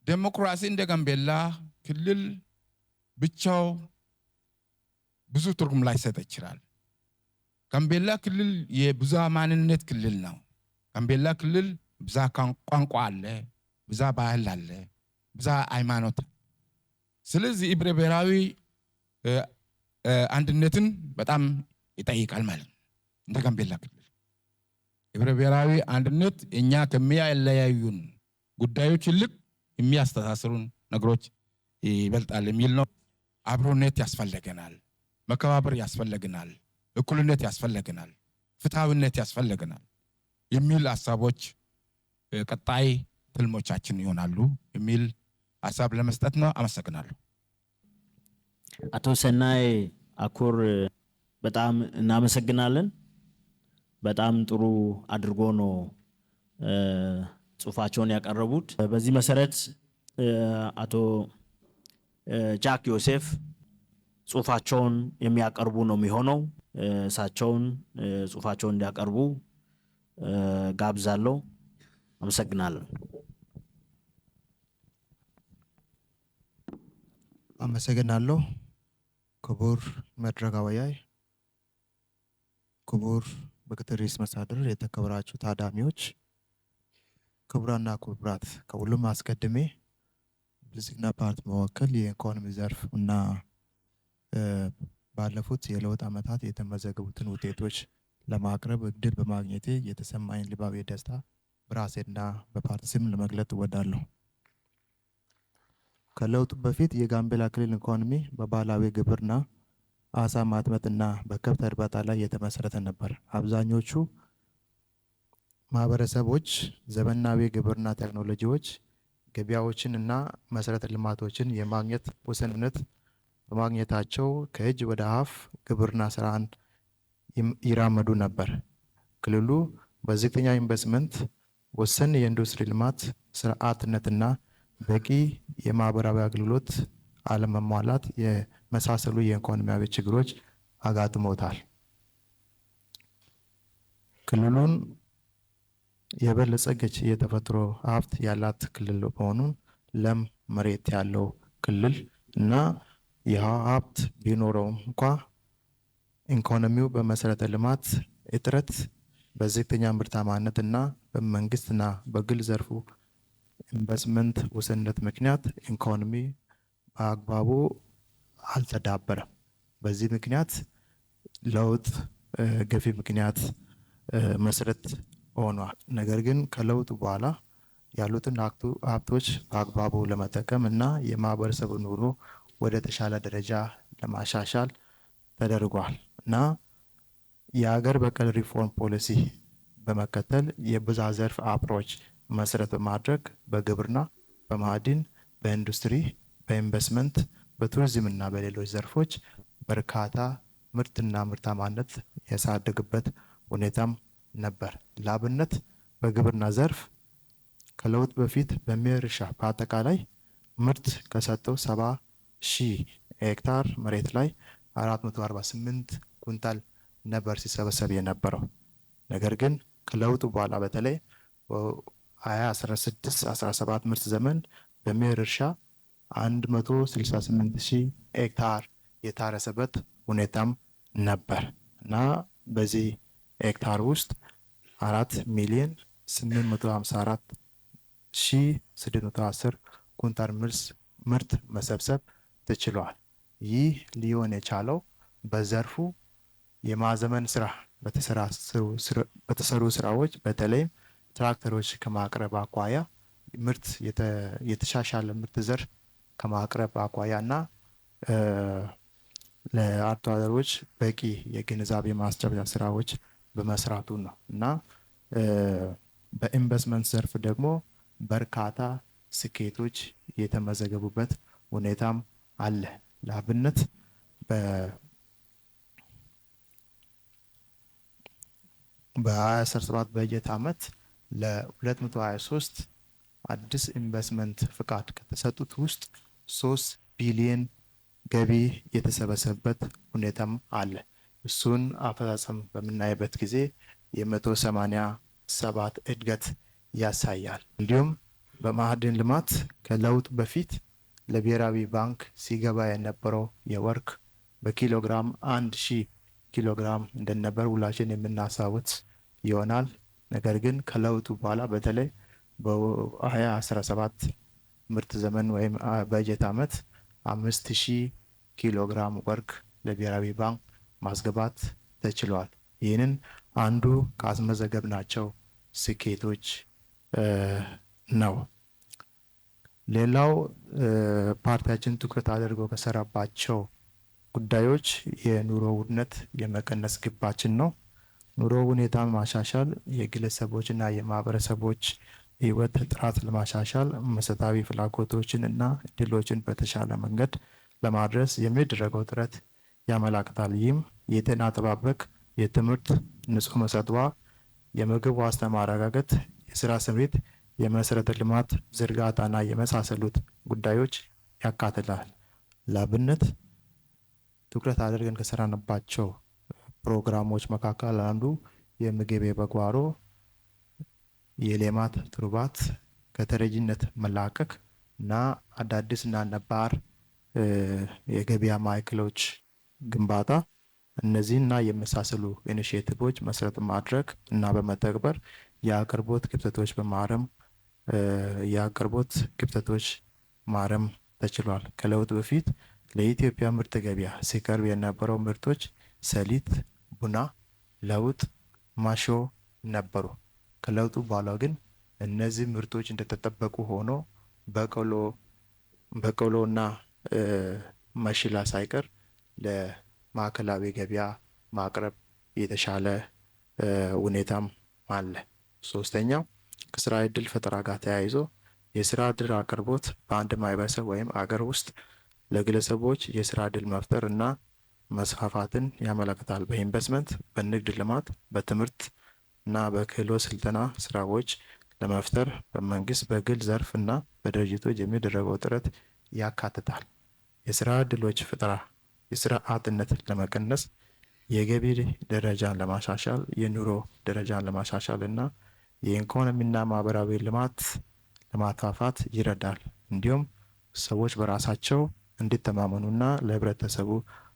ዴሞክራሲ እንደ ጋምቤላ ክልል ብቻው ብዙ ትርጉም ላይሰጥ ይችላል። ጋምቤላ ክልል የብዙ ማንነት ክልል ነው። ጋምቤላ ክልል ብዙ ቋንቋ አለ፣ ብዙ ባህል አለ፣ ብዙ ሃይማኖት። ስለዚህ ህብረ ብሔራዊ አንድነትን በጣም ይጠይቃል ማለት ነው። እንደ ጋምቤላ ክልል ህብረ ብሔራዊ አንድነት እኛ ከሚያለያዩን ጉዳዮች ይልቅ የሚያስተሳስሩን ነገሮች ይበልጣል የሚል ነው። አብሮነት ያስፈልገናል፣ መከባበር ያስፈልገናል፣ እኩልነት ያስፈልገናል፣ ፍትሃዊነት ያስፈልገናል የሚል ሐሳቦች ቀጣይ ትልሞቻችን ይሆናሉ የሚል ሐሳብ ለመስጠት ነው። አመሰግናለሁ። አቶ ሰናይ አኩር በጣም እናመሰግናለን። በጣም ጥሩ አድርጎ ነው ጽሁፋቸውን ያቀረቡት። በዚህ መሰረት አቶ ጃክ ዮሴፍ ጽሁፋቸውን የሚያቀርቡ ነው የሚሆነው። እሳቸውን ጽሁፋቸውን እንዲያቀርቡ ጋብዛለሁ። አመሰግናለሁ። አመሰግናለሁ። ክቡር መድረክ አወያይ፣ ክቡር ምክትል ርዕሰ መስተዳድር፣ የተከበራችሁ ታዳሚዎች፣ ክቡራና ክቡራት፣ ከሁሉም አስቀድሜ ብልጽግና ፓርቲ መወከል የኢኮኖሚ ዘርፍ እና ባለፉት የለውጥ ዓመታት የተመዘገቡትን ውጤቶች ለማቅረብ እድል በማግኘቴ የተሰማኝ ልባዊ ደስታ በራሴና በፓርቲ ስም ለመግለጽ እወዳለሁ። ከለውጡ በፊት የጋምቤላ ክልል ኢኮኖሚ በባህላዊ ግብርና፣ አሳ ማጥመጥና በከብት እርባታ ላይ የተመሰረተ ነበር። አብዛኞቹ ማህበረሰቦች ዘመናዊ ግብርና ቴክኖሎጂዎች፣ ገበያዎችን እና መሰረተ ልማቶችን የማግኘት ውስንነት በማግኘታቸው ከእጅ ወደ አፍ ግብርና ስራን ይራመዱ ነበር። ክልሉ በዝቅተኛ ኢንቨስትመንት፣ ወሰን የኢንዱስትሪ ልማት ስርዓትነትና በቂ የማህበራዊ አገልግሎት አለመሟላት የመሳሰሉ የኢኮኖሚያዊ ችግሮች አጋጥሞታል። ክልሉን የበለጸገች የተፈጥሮ ሀብት ያላት ክልል መሆኑን ለም መሬት ያለው ክልል እና ይህ ሀብት ቢኖረውም እንኳ ኢኮኖሚው በመሰረተ ልማት እጥረት፣ በዝቅተኛ ምርታማነት እና በመንግስትና በግል ዘርፉ ኢንቨስትመንት ውስንነት ምክንያት ኢኮኖሚ በአግባቡ አልተዳበረም። በዚህ ምክንያት ለውጥ ገፊ ምክንያት መሰረት ሆኗል። ነገር ግን ከለውጡ በኋላ ያሉትን ሀብቶች በአግባቡ ለመጠቀም እና የማህበረሰቡ ኑሮ ወደ ተሻለ ደረጃ ለማሻሻል ተደርጓል እና የሀገር በቀል ሪፎርም ፖሊሲ በመከተል የብዝሃ ዘርፍ አፕሮች መሰረት በማድረግ በግብርና፣ በማዕድን፣ በኢንዱስትሪ፣ በኢንቨስትመንት፣ በቱሪዝም እና በሌሎች ዘርፎች በርካታ ምርትና ምርታማነት ያሳደግበት ሁኔታም ነበር። ለአብነት በግብርና ዘርፍ ከለውጥ በፊት በመኸር እርሻ በአጠቃላይ ምርት ከሰጠው 70,000 ሄክታር መሬት ላይ 448 ኩንታል ነበር ሲሰበሰብ የነበረው። ነገር ግን ከለውጡ በኋላ በተለይ በ2016-17 ምርት ዘመን በመኸር እርሻ 168,000 ሄክታር የታረሰበት ሁኔታም ነበር እና በዚህ ሄክታር ውስጥ 4,854,610 ኩንታል ምርት መሰብሰብ ተችሏል። ይህ ሊሆን የቻለው በዘርፉ የማዘመን ስራ በተሰሩ ስራዎች በተለይም ትራክተሮች ከማቅረብ አኳያ ምርት የተሻሻለ ምርት ዘር ከማቅረብ አኳያ እና ለአርሶ አደሮች በቂ የግንዛቤ ማስጨበጫ ስራዎች በመስራቱ ነው እና በኢንቨስትመንት ዘርፍ ደግሞ በርካታ ስኬቶች የተመዘገቡበት ሁኔታም አለ። ለአብነት በ2017 በጀት ዓመት ለ223 አዲስ ኢንቨስትመንት ፍቃድ ከተሰጡት ውስጥ 3 ቢሊዮን ገቢ የተሰበሰበበት ሁኔታም አለ። እሱን አፈጻጸም በምናይበት ጊዜ የ187 እድገት ያሳያል። እንዲሁም በማዕድን ልማት ከለውጥ በፊት ለብሔራዊ ባንክ ሲገባ የነበረው የወርቅ በኪሎግራም 1000 ኪሎግራም እንደነበር ሁላችን የምናስታውስ ይሆናል። ነገር ግን ከለውጡ በኋላ በተለይ በ2017 ምርት ዘመን ወይም በጀት ዓመት 5,000 ኪሎግራም ወርቅ ለብሔራዊ ባንክ ማስገባት ተችሏል። ይህንን አንዱ ካስመዘገብናቸው ስኬቶች ነው። ሌላው ፓርቲያችን ትኩረት አድርጎ ከሰራባቸው ጉዳዮች የኑሮ ውድነት የመቀነስ ግባችን ነው። ኑሮ ሁኔታን ማሻሻል የግለሰቦችና የማህበረሰቦች ህይወት ጥራት ለማሻሻል መሰረታዊ ፍላጎቶችን እና እድሎችን በተሻለ መንገድ ለማድረስ የሚደረገው ጥረት ያመላክታል። ይህም የጤና አጠባበቅ፣ የትምህርት፣ ንጹህ መሰረተ ውሃ፣ የምግብ ዋስትና ማረጋገጥ፣ የስራ ስምሪት፣ የመሰረተ ልማት ዝርጋታና የመሳሰሉት ጉዳዮች ያካትታል። ለአብነት ትኩረት አድርገን ከሰራንባቸው ፕሮግራሞች መካከል አንዱ የምግብ የበጓሮ፣ የሌማት ትሩፋት፣ ከተረጂነት መላቀቅ እና አዳዲስና ነባር የገበያ ማዕከሎች ግንባታ፣ እነዚህና የመሳሰሉ ኢኒሼቲቮች መሰረት ማድረግ እና በመተግበር የአቅርቦት ክፍተቶች ማረም ተችሏል። ከለውጥ በፊት ለኢትዮጵያ ምርት ገበያ ሲቀርብ የነበረው ምርቶች ሰሊጥ፣ ቡና፣ ለውጥ፣ ማሾ ነበሩ። ከለውጡ በኋላ ግን እነዚህ ምርቶች እንደተጠበቁ ሆኖ በቆሎና መሽላ ሳይቀር ለማዕከላዊ ገበያ ማቅረብ የተሻለ ሁኔታም አለ። ሶስተኛው ከስራ ዕድል ፈጠራ ጋር ተያይዞ የስራ ዕድል አቅርቦት በአንድ ማህበረሰብ ወይም አገር ውስጥ ለግለሰቦች የስራ ዕድል መፍጠር እና መስፋፋትን ያመለክታል። በኢንቨስትመንት፣ በንግድ ልማት፣ በትምህርት እና በክህሎት ስልጠና ስራዎች ለመፍጠር በመንግስት በግል ዘርፍ እና በድርጅቶች የሚደረገው ጥረት ያካትታል። የስራ ዕድሎች ፈጠራ የስራ አጥነት ለመቀነስ፣ የገቢ ደረጃን ለማሻሻል፣ የኑሮ ደረጃን ለማሻሻል እና የኢኮኖሚና ማህበራዊ ልማት ለማስፋፋት ይረዳል። እንዲሁም ሰዎች በራሳቸው እንዲተማመኑና ለህብረተሰቡ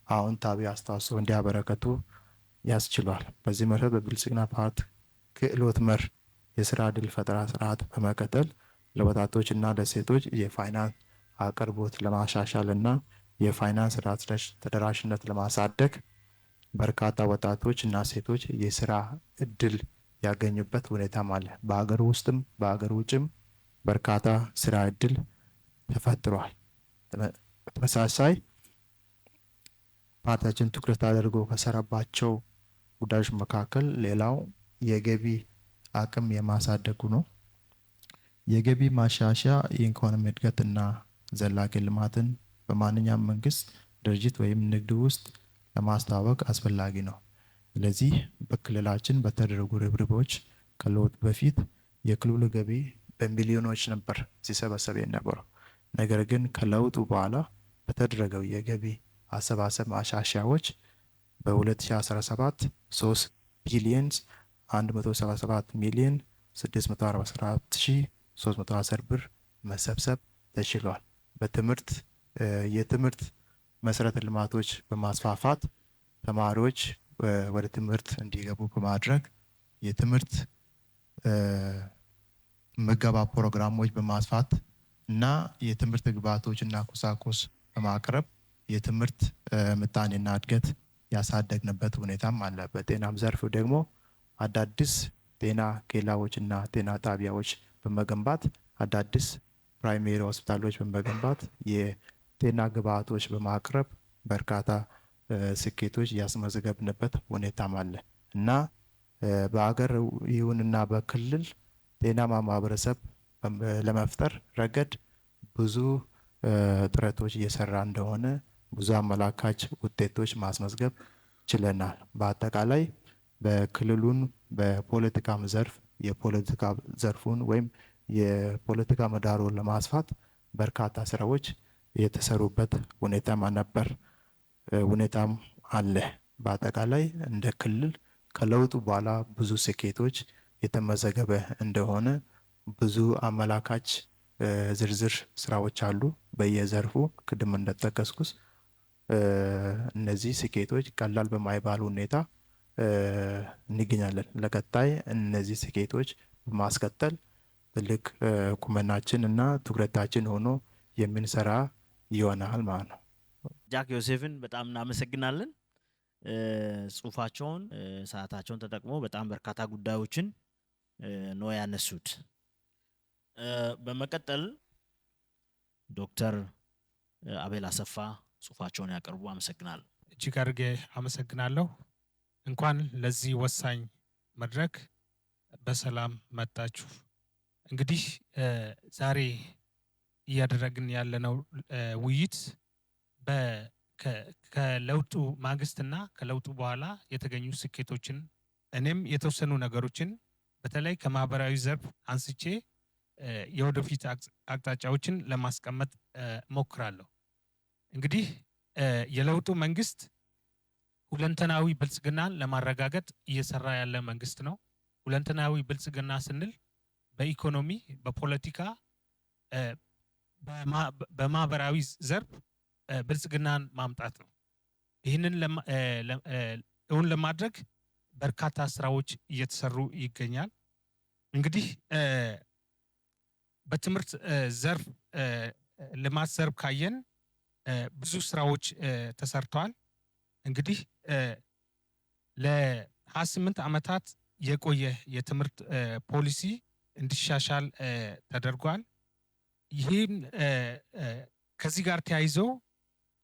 አዎንታዊ አስተዋጽኦ እንዲያበረከቱ ያስችሏል። በዚህ መሰረት በብልጽግና ፓርቲ ክህሎት መር የስራ ዕድል ፈጠራ ስርዓት በመከተል ለወጣቶች እና ለሴቶች የፋይናንስ አቅርቦት ለማሻሻል እና የፋይናንስ ተደራሽነት ለማሳደግ በርካታ ወጣቶች እና ሴቶች የስራ እድል ያገኙበት ሁኔታም አለ። በሀገር ውስጥም በሀገር ውጭም በርካታ ስራ እድል ተፈጥሯል። በተመሳሳይ ፓርቲያችን ትኩረት አድርጎ ከሰራባቸው ጉዳዮች መካከል ሌላው የገቢ አቅም የማሳደጉ ነው። የገቢ ማሻሻያ የኢኮኖሚ እድገትና ዘላቂ ልማትን በማንኛውም መንግስት ድርጅት ወይም ንግድ ውስጥ ለማስተዋወቅ አስፈላጊ ነው። ስለዚህ በክልላችን በተደረጉ ርብርቦች ከለውጥ በፊት የክልሉ ገቢ በሚሊዮኖች ነበር ሲሰበሰብ የነበረው። ነገር ግን ከለውጡ በኋላ በተደረገው የገቢ አሰባሰብ ማሻሻያዎች በ2017 3 ቢሊዮን 177 ሚሊዮን 644,310 ብር መሰብሰብ ተችሏል። የትምህርት መሰረተ ልማቶች በማስፋፋት ተማሪዎች ወደ ትምህርት እንዲገቡ በማድረግ የትምህርት ምገባ ፕሮግራሞች በማስፋት እና የትምህርት ግብዓቶች እና ቁሳቁስ በማቅረብ የትምህርት ምጣኔና እድገት ያሳደግንበት ሁኔታም አለ። በጤናም ዘርፍ ደግሞ አዳዲስ ጤና ኬላዎች እና ጤና ጣቢያዎች በመገንባት አዳዲስ ፕራይሜሪ ሆስፒታሎች በመገንባት የጤና ግብዓቶች በማቅረብ በርካታ ስኬቶች ያስመዘገብንበት ሁኔታም አለ እና በአገር ይሁንና በክልል ጤናማ ማህበረሰብ ለመፍጠር ረገድ ብዙ ጥረቶች እየሰራ እንደሆነ ብዙ አመላካች ውጤቶች ማስመዝገብ ችለናል። በአጠቃላይ በክልሉን በፖለቲካም ዘርፍ የፖለቲካ ዘርፉን ወይም የፖለቲካ ምህዳሩን ለማስፋት በርካታ ስራዎች የተሰሩበት ሁኔታም ነበር፣ ሁኔታም አለ። በአጠቃላይ እንደ ክልል ከለውጡ በኋላ ብዙ ስኬቶች የተመዘገበ እንደሆነ ብዙ አመላካች ዝርዝር ስራዎች አሉ በየዘርፉ ቅድም እንደጠቀስኩት። እነዚህ ስኬቶች ቀላል በማይባል ሁኔታ እንገኛለን። ለቀጣይ እነዚህ ስኬቶች በማስቀጠል ትልቅ ቁመናችን እና ትኩረታችን ሆኖ የምንሰራ ይሆናል ማለት ነው። ጃክ ዮሴፍን በጣም እናመሰግናለን። ጽሁፋቸውን ሰዓታቸውን ተጠቅሞ በጣም በርካታ ጉዳዮችን ነው ያነሱት። በመቀጠል ዶክተር አቤል አሰፋ ጽሁፋቸውን ያቀርቡ። አመሰግናለሁ። እጅግ አድርጌ አመሰግናለሁ። እንኳን ለዚህ ወሳኝ መድረክ በሰላም መጣችሁ። እንግዲህ ዛሬ እያደረግን ያለነው ውይይት ከለውጡ ማግስትና ከለውጡ በኋላ የተገኙ ስኬቶችን እኔም የተወሰኑ ነገሮችን በተለይ ከማህበራዊ ዘርፍ አንስቼ የወደፊት አቅጣጫዎችን ለማስቀመጥ ሞክራለሁ። እንግዲህ የለውጡ መንግስት ሁለንተናዊ ብልጽግናን ለማረጋገጥ እየሰራ ያለ መንግስት ነው። ሁለንተናዊ ብልጽግና ስንል በኢኮኖሚ፣ በፖለቲካ፣ በማህበራዊ ዘርፍ ብልጽግናን ማምጣት ነው። ይህንን እውን ለማድረግ በርካታ ስራዎች እየተሰሩ ይገኛል። እንግዲህ በትምህርት ዘርፍ ልማት ዘርፍ ካየን ብዙ ስራዎች ተሰርተዋል። እንግዲህ ለ28 ዓመታት የቆየ የትምህርት ፖሊሲ እንዲሻሻል ተደርጓል። ይህም ከዚህ ጋር ተያይዞ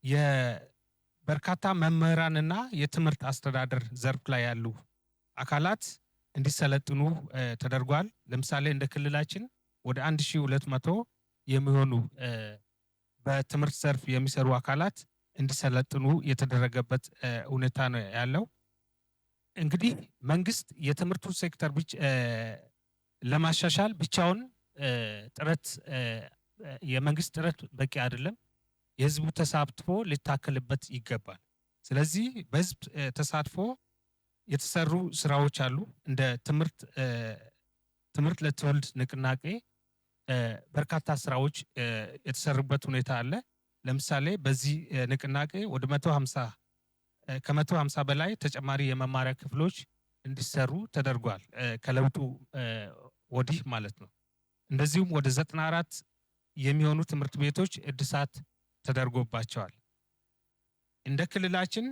የበርካታ መምህራንና የትምህርት አስተዳደር ዘርፍ ላይ ያሉ አካላት እንዲሰለጥኑ ተደርጓል። ለምሳሌ እንደ ክልላችን ወደ 1200 የሚሆኑ በትምህርት ዘርፍ የሚሰሩ አካላት እንዲሰለጥኑ የተደረገበት ሁኔታ ነው ያለው። እንግዲህ መንግስት የትምህርቱ ሴክተር ለማሻሻል ብቻውን የመንግስት ጥረት በቂ አይደለም። የህዝቡ ተሳትፎ ሊታከልበት ይገባል። ስለዚህ በህዝብ ተሳትፎ የተሰሩ ስራዎች አሉ። እንደ ትምህርት ለትውልድ ንቅናቄ በርካታ ስራዎች የተሰሩበት ሁኔታ አለ። ለምሳሌ በዚህ ንቅናቄ ወደ 150 በላይ ተጨማሪ የመማሪያ ክፍሎች እንዲሰሩ ተደርጓል፣ ከለውጡ ወዲህ ማለት ነው። እንደዚሁም ወደ 94 የሚሆኑ ትምህርት ቤቶች እድሳት ተደርጎባቸዋል። እንደ ክልላችን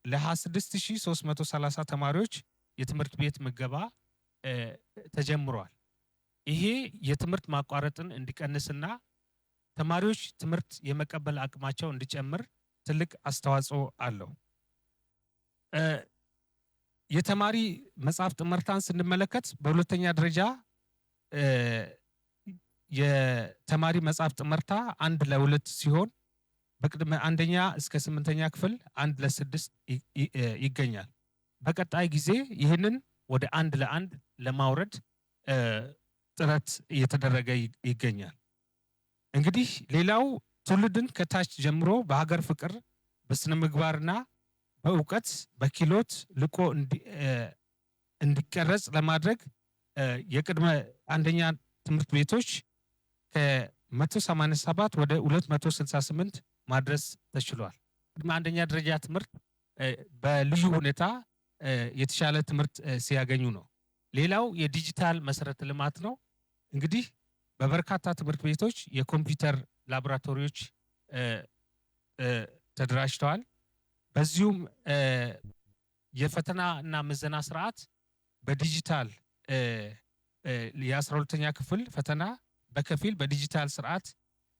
ለ26330 ተማሪዎች የትምህርት ቤት ምገባ ተጀምሯል። ይሄ የትምህርት ማቋረጥን እንዲቀንስና ተማሪዎች ትምህርት የመቀበል አቅማቸው እንዲጨምር ትልቅ አስተዋጽኦ አለው። የተማሪ መጽሐፍ ጥምርታን ስንመለከት በሁለተኛ ደረጃ የተማሪ መጽሐፍ ጥምርታ 1:2 ሲሆን በቅድመ አንደኛ እስከ 8ኛ ክፍል 1:6 ይገኛል። በቀጣይ ጊዜ ይህንን ወደ 1:1 ለማውረድ ጥረት እየተደረገ ይገኛል። እንግዲህ ሌላው ትውልድን ከታች ጀምሮ በሀገር ፍቅር በስነ ምግባርና በእውቀት በኪሎት ልቆ እንዲቀረጽ ለማድረግ የቅድመ አንደኛ ትምህርት ቤቶች ከ187 ወደ 268 ማድረስ ተችሏል። ቅድመ አንደኛ ደረጃ ትምህርት በልዩ ሁኔታ የተሻለ ትምህርት ሲያገኙ ነው። ሌላው የዲጂታል መሰረተ ልማት ነው። እንግዲህ በበርካታ ትምህርት ቤቶች የኮምፒውተር ላቦራቶሪዎች ተደራጅተዋል። በዚሁም የፈተና እና ምዘና ስርዓት በዲጂታል የ12ኛ ክፍል ፈተና በከፊል በዲጂታል ስርዓት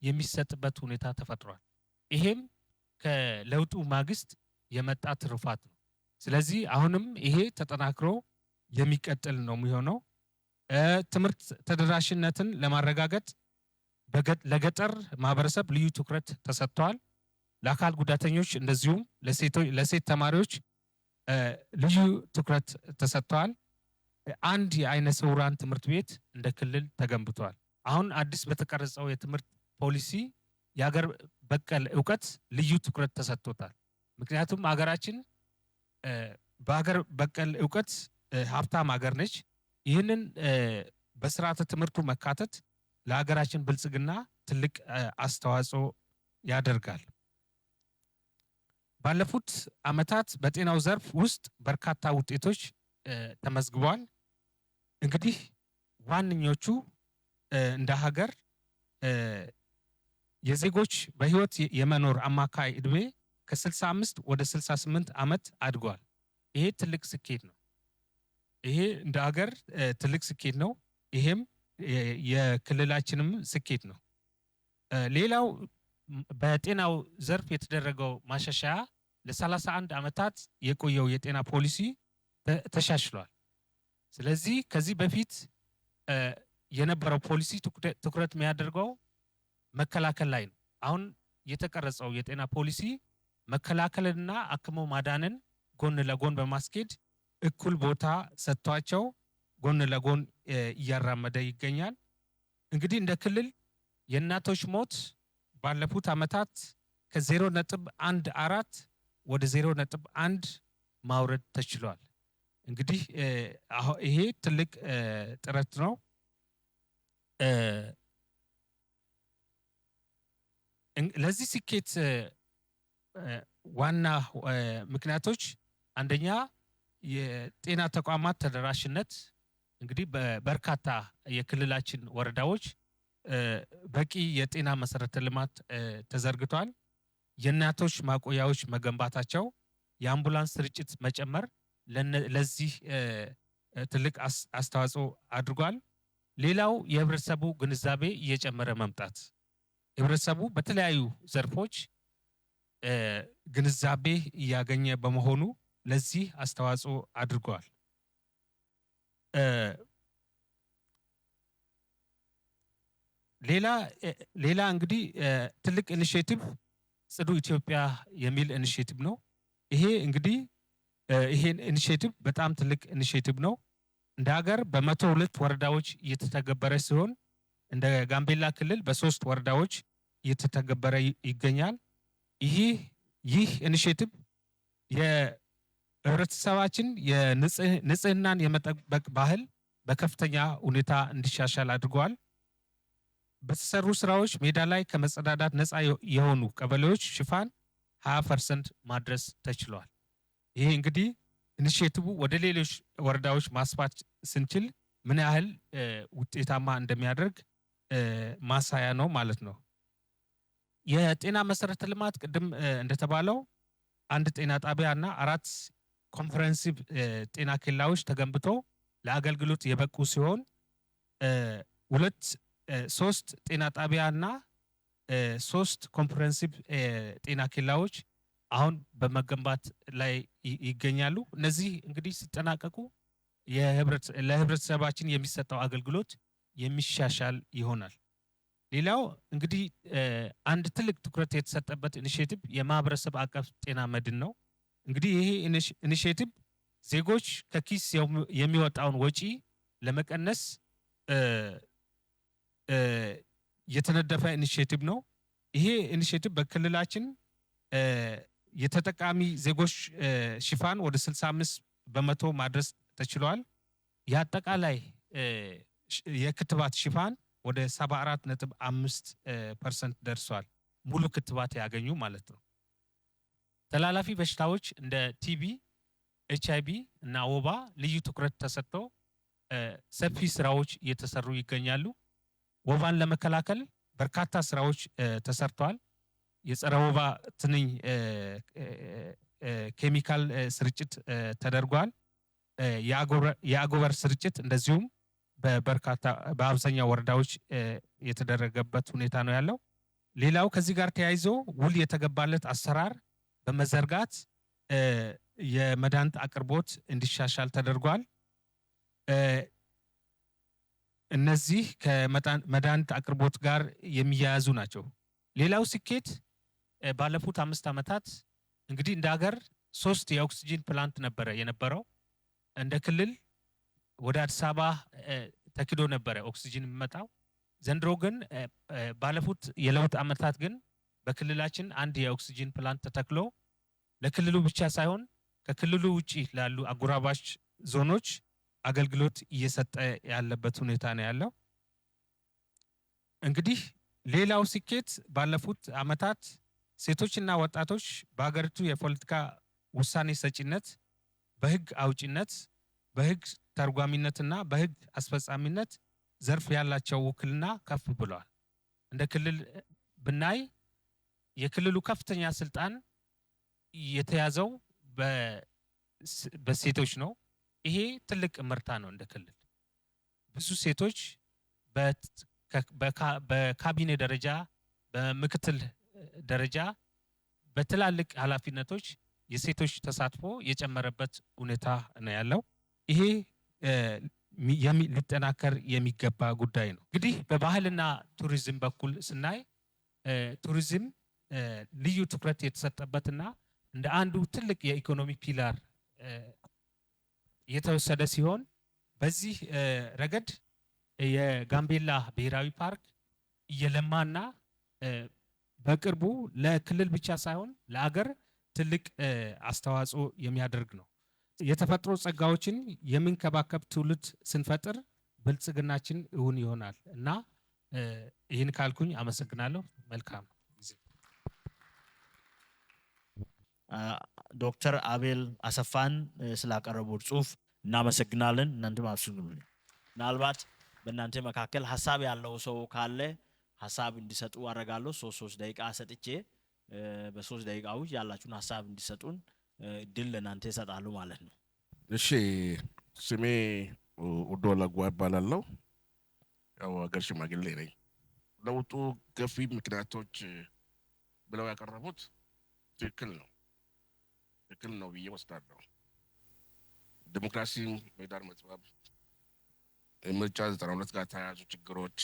የሚሰጥበት ሁኔታ ተፈጥሯል። ይሄም ከለውጡ ማግስት የመጣ ትሩፋት ነው። ስለዚህ አሁንም ይሄ ተጠናክሮ የሚቀጥል ነው የሚሆነው። ትምህርት ተደራሽነትን ለማረጋገጥ ለገጠር ማህበረሰብ ልዩ ትኩረት ተሰጥቷል። ለአካል ጉዳተኞች እንደዚሁም ለሴት ተማሪዎች ልዩ ትኩረት ተሰጥቷል። አንድ የአይነ ስውራን ትምህርት ቤት እንደ ክልል ተገንብቷል። አሁን አዲስ በተቀረጸው የትምህርት ፖሊሲ የሀገር በቀል እውቀት ልዩ ትኩረት ተሰጥቶታል። ምክንያቱም ሀገራችን በሀገር በቀል እውቀት ሀብታም ሀገር ነች። ይህንን በስርዓተ ትምህርቱ መካተት ለሀገራችን ብልጽግና ትልቅ አስተዋጽኦ ያደርጋል። ባለፉት ዓመታት በጤናው ዘርፍ ውስጥ በርካታ ውጤቶች ተመዝግበዋል። እንግዲህ ዋነኞቹ እንደ ሀገር የዜጎች በህይወት የመኖር አማካይ እድሜ ከ65 ወደ 68 ዓመት አድጓል። ይሄ ትልቅ ስኬት ነው። ይሄ እንደ ሀገር ትልቅ ስኬት ነው። ይሄም የክልላችንም ስኬት ነው። ሌላው በጤናው ዘርፍ የተደረገው ማሻሻያ ለ31 ዓመታት የቆየው የጤና ፖሊሲ ተሻሽሏል። ስለዚህ ከዚህ በፊት የነበረው ፖሊሲ ትኩረት የሚያደርገው መከላከል ላይ ነው። አሁን የተቀረጸው የጤና ፖሊሲ መከላከልና አክሞ ማዳንን ጎን ለጎን በማስኬድ እኩል ቦታ ሰጥቷቸው ጎን ለጎን እያራመደ ይገኛል። እንግዲህ እንደ ክልል የእናቶች ሞት ባለፉት ዓመታት ከ0.14 ወደ 0.1 ማውረድ ተችሏል። እንግዲህ ይሄ ትልቅ ጥረት ነው። ለዚህ ስኬት ዋና ምክንያቶች አንደኛ የጤና ተቋማት ተደራሽነት። እንግዲህ በበርካታ የክልላችን ወረዳዎች በቂ የጤና መሰረተ ልማት ተዘርግቷል። የእናቶች ማቆያዎች መገንባታቸው፣ የአምቡላንስ ስርጭት መጨመር ለዚህ ትልቅ አስተዋጽኦ አድርጓል። ሌላው የህብረተሰቡ ግንዛቤ እየጨመረ መምጣት፣ ህብረተሰቡ በተለያዩ ዘርፎች ግንዛቤ እያገኘ በመሆኑ ለዚህ አስተዋጽኦ አድርጓል። ሌላ እንግዲህ ትልቅ ኢኒሼቲቭ ጽዱ ኢትዮጵያ የሚል ኢኒሼቲቭ ነው። ይሄ እንግዲህ ይሄን ኢኒሼቲቭ በጣም ትልቅ ኢኒሼቲቭ ነው። እንደ ሀገር በ102 ወረዳዎች እየተተገበረ ሲሆን እንደ ጋምቤላ ክልል በ3 ወረዳዎች እየተተገበረ ይገኛል። ይህ ኢኒሼቲቭ የህብረተሰባችን የንጽህናን የመጠበቅ ባህል በከፍተኛ ሁኔታ እንዲሻሻል አድርጓል። በተሰሩ ስራዎች ሜዳ ላይ ከመጸዳዳት ነፃ የሆኑ ቀበሌዎች ሽፋን 20% ማድረስ ተችሏል። ይሄ እንግዲህ ኢኒሼቲቭ ወደ ሌሎች ወረዳዎች ማስፋት ስንችል ምን ያህል ውጤታማ እንደሚያደርግ ማሳያ ነው ማለት ነው። የጤና መሰረተ ልማት ቅድም እንደተባለው 1 ጤና ጣቢያ እና 4 ኮምፕሬሄንሲቭ ጤና ኬላዎች ተገንብቶ ለአገልግሎት የበቁ ሲሆን 3 ጤና ጣቢያ እና 3 ኮምፕሬሄንሲቭ ጤና ኬላዎች አሁን በመገንባት ላይ ይገኛሉ። እነዚህ እንግዲህ ሲጠናቀቁ ለህብረተሰባችን የሚሰጠው አገልግሎት የሚሻሻል ይሆናል። ሌላው እንግዲህ አንድ ትልቅ ትኩረት የተሰጠበት ኢኒሼቲቭ የማህበረሰብ አቀፍ ጤና መድን ነው። እንግዲህ ይሄ ኢኒሼቲቭ ዜጎች ከኪስ የሚወጣውን ወጪ ለመቀነስ የተነደፈ ኢኒሼቲቭ ነው። ይሄ ኢኒሼቲቭ በክልላችን የተጠቃሚ ዜጎች ሽፋን ወደ 65% ማድረስ ተችሏል። የአጠቃላይ የክትባት ሽፋን ወደ 74.5% ደርሷል። ሙሉ ክትባት ያገኙ ማለት ነው። ተላላፊ በሽታዎች እንደ ቲቢ፣ ኤችአይቪ እና ወባ ልዩ ትኩረት ተሰጥቶ ሰፊ ስራዎች እየተሰሩ ይገኛሉ። ወባን ለመከላከል በርካታ ስራዎች ተሰርተዋል። የጸረ ወባ ትንኝ ኬሚካል ስርጭት ተደርጓል። የአጎበር ስርጭት እንደዚሁም በአብዛኛው ወረዳዎች የተደረገበት ሁኔታ ነው ያለው። ሌላው ከዚህ ጋር ተያይዞ ውል የተገባለት አሰራር በመዘርጋት የመድኃኒት አቅርቦት እንዲሻሻል ተደርጓል። እነዚህ ከመድኃኒት አቅርቦት ጋር የሚያያዙ ናቸው። ሌላው ስኬት ባለፉት 5 ዓመታት እንግዲህ እንደ ሀገር 3 የኦክሲጂን ፕላንት ነበረ የነበረው። እንደ ክልል ወደ አዲስ አበባ ተኪዶ ነበረ ኦክሲጂን የሚመጣው። ዘንድሮ ግን ባለፉት የለውጥ ዓመታት ግን በክልላችን አንድ የኦክሲጂን ፕላንት ተተክሎ ለክልሉ ብቻ ሳይሆን ከክልሉ ውጪ ላሉ አጎራባች ዞኖች አገልግሎት እየሰጠ ያለበት ሁኔታ ነው ያለው። እንግዲህ ሌላው ስኬት ባለፉት ዓመታት ሴቶችና ወጣቶች በሀገሪቱ የፖለቲካ ውሳኔ ሰጪነት፣ በህግ አውጪነት፣ በህግ ተርጓሚነትና በህግ አስፈጻሚነት ዘርፍ ያላቸው ውክልና ከፍ ብለዋል። እንደ ክልል ብናይ የክልሉ ከፍተኛ ስልጣን የተያዘው በሴቶች ነው። ይሄ ትልቅ ምርታ ነው። እንደ ክልል ብዙ ሴቶች በካቢኔ ደረጃ፣ በምክትል ደረጃ፣ በትላልቅ ኃላፊነቶች የሴቶች ተሳትፎ የጨመረበት ሁኔታ ነው ያለው። ይሄ ሊጠናከር የሚገባ ጉዳይ ነው። እንግዲህ በባህልና ቱሪዝም በኩል ስናይ ቱሪዝም ልዩ ትኩረት የተሰጠበትና እንደ አንዱ ትልቅ የኢኮኖሚ ፒላር የተወሰደ ሲሆን በዚህ ረገድ የጋምቤላ ብሔራዊ ፓርክ እየለማና በቅርቡ ለክልል ብቻ ሳይሆን ለአገር ትልቅ አስተዋጽኦ የሚያደርግ ነው። የተፈጥሮ ጸጋዎችን የምንከባከብ ትውልድ ስንፈጥር ብልጽግናችን እውን ይሆናል እና ይህን ካልኩኝ አመሰግናለሁ። መልካም ዶክተር አቤል አሰፋን ስላቀረቡት ጽሁፍ እናመሰግናለን። እናንተም አመስግኑልኝ። ምናልባት በእናንተ መካከል ሀሳብ ያለው ሰው ካለ ሀሳብ እንዲሰጡ አደርጋለሁ። 3 ደቂቃ ሰጥቼ በ3 ደቂቃ ውስጥ ያላችሁን ሀሳብ እንዲሰጡን እድል ለእናንተ ይሰጣሉ ማለት ነው። እሺ፣ ስሜ ኡዶ ለጓ ይባላለሁ። ያው ሀገር ሽማግሌ ነኝ። ለውጡ ገፊ ምክንያቶች ብለው ያቀረቡት ትክክል ነው ብዬ ወስዳለሁ። ዲሞክራሲ ምህዳር መጥበብ፣ ምርጫ 92 ጋር ተያያዙ ችግሮች፣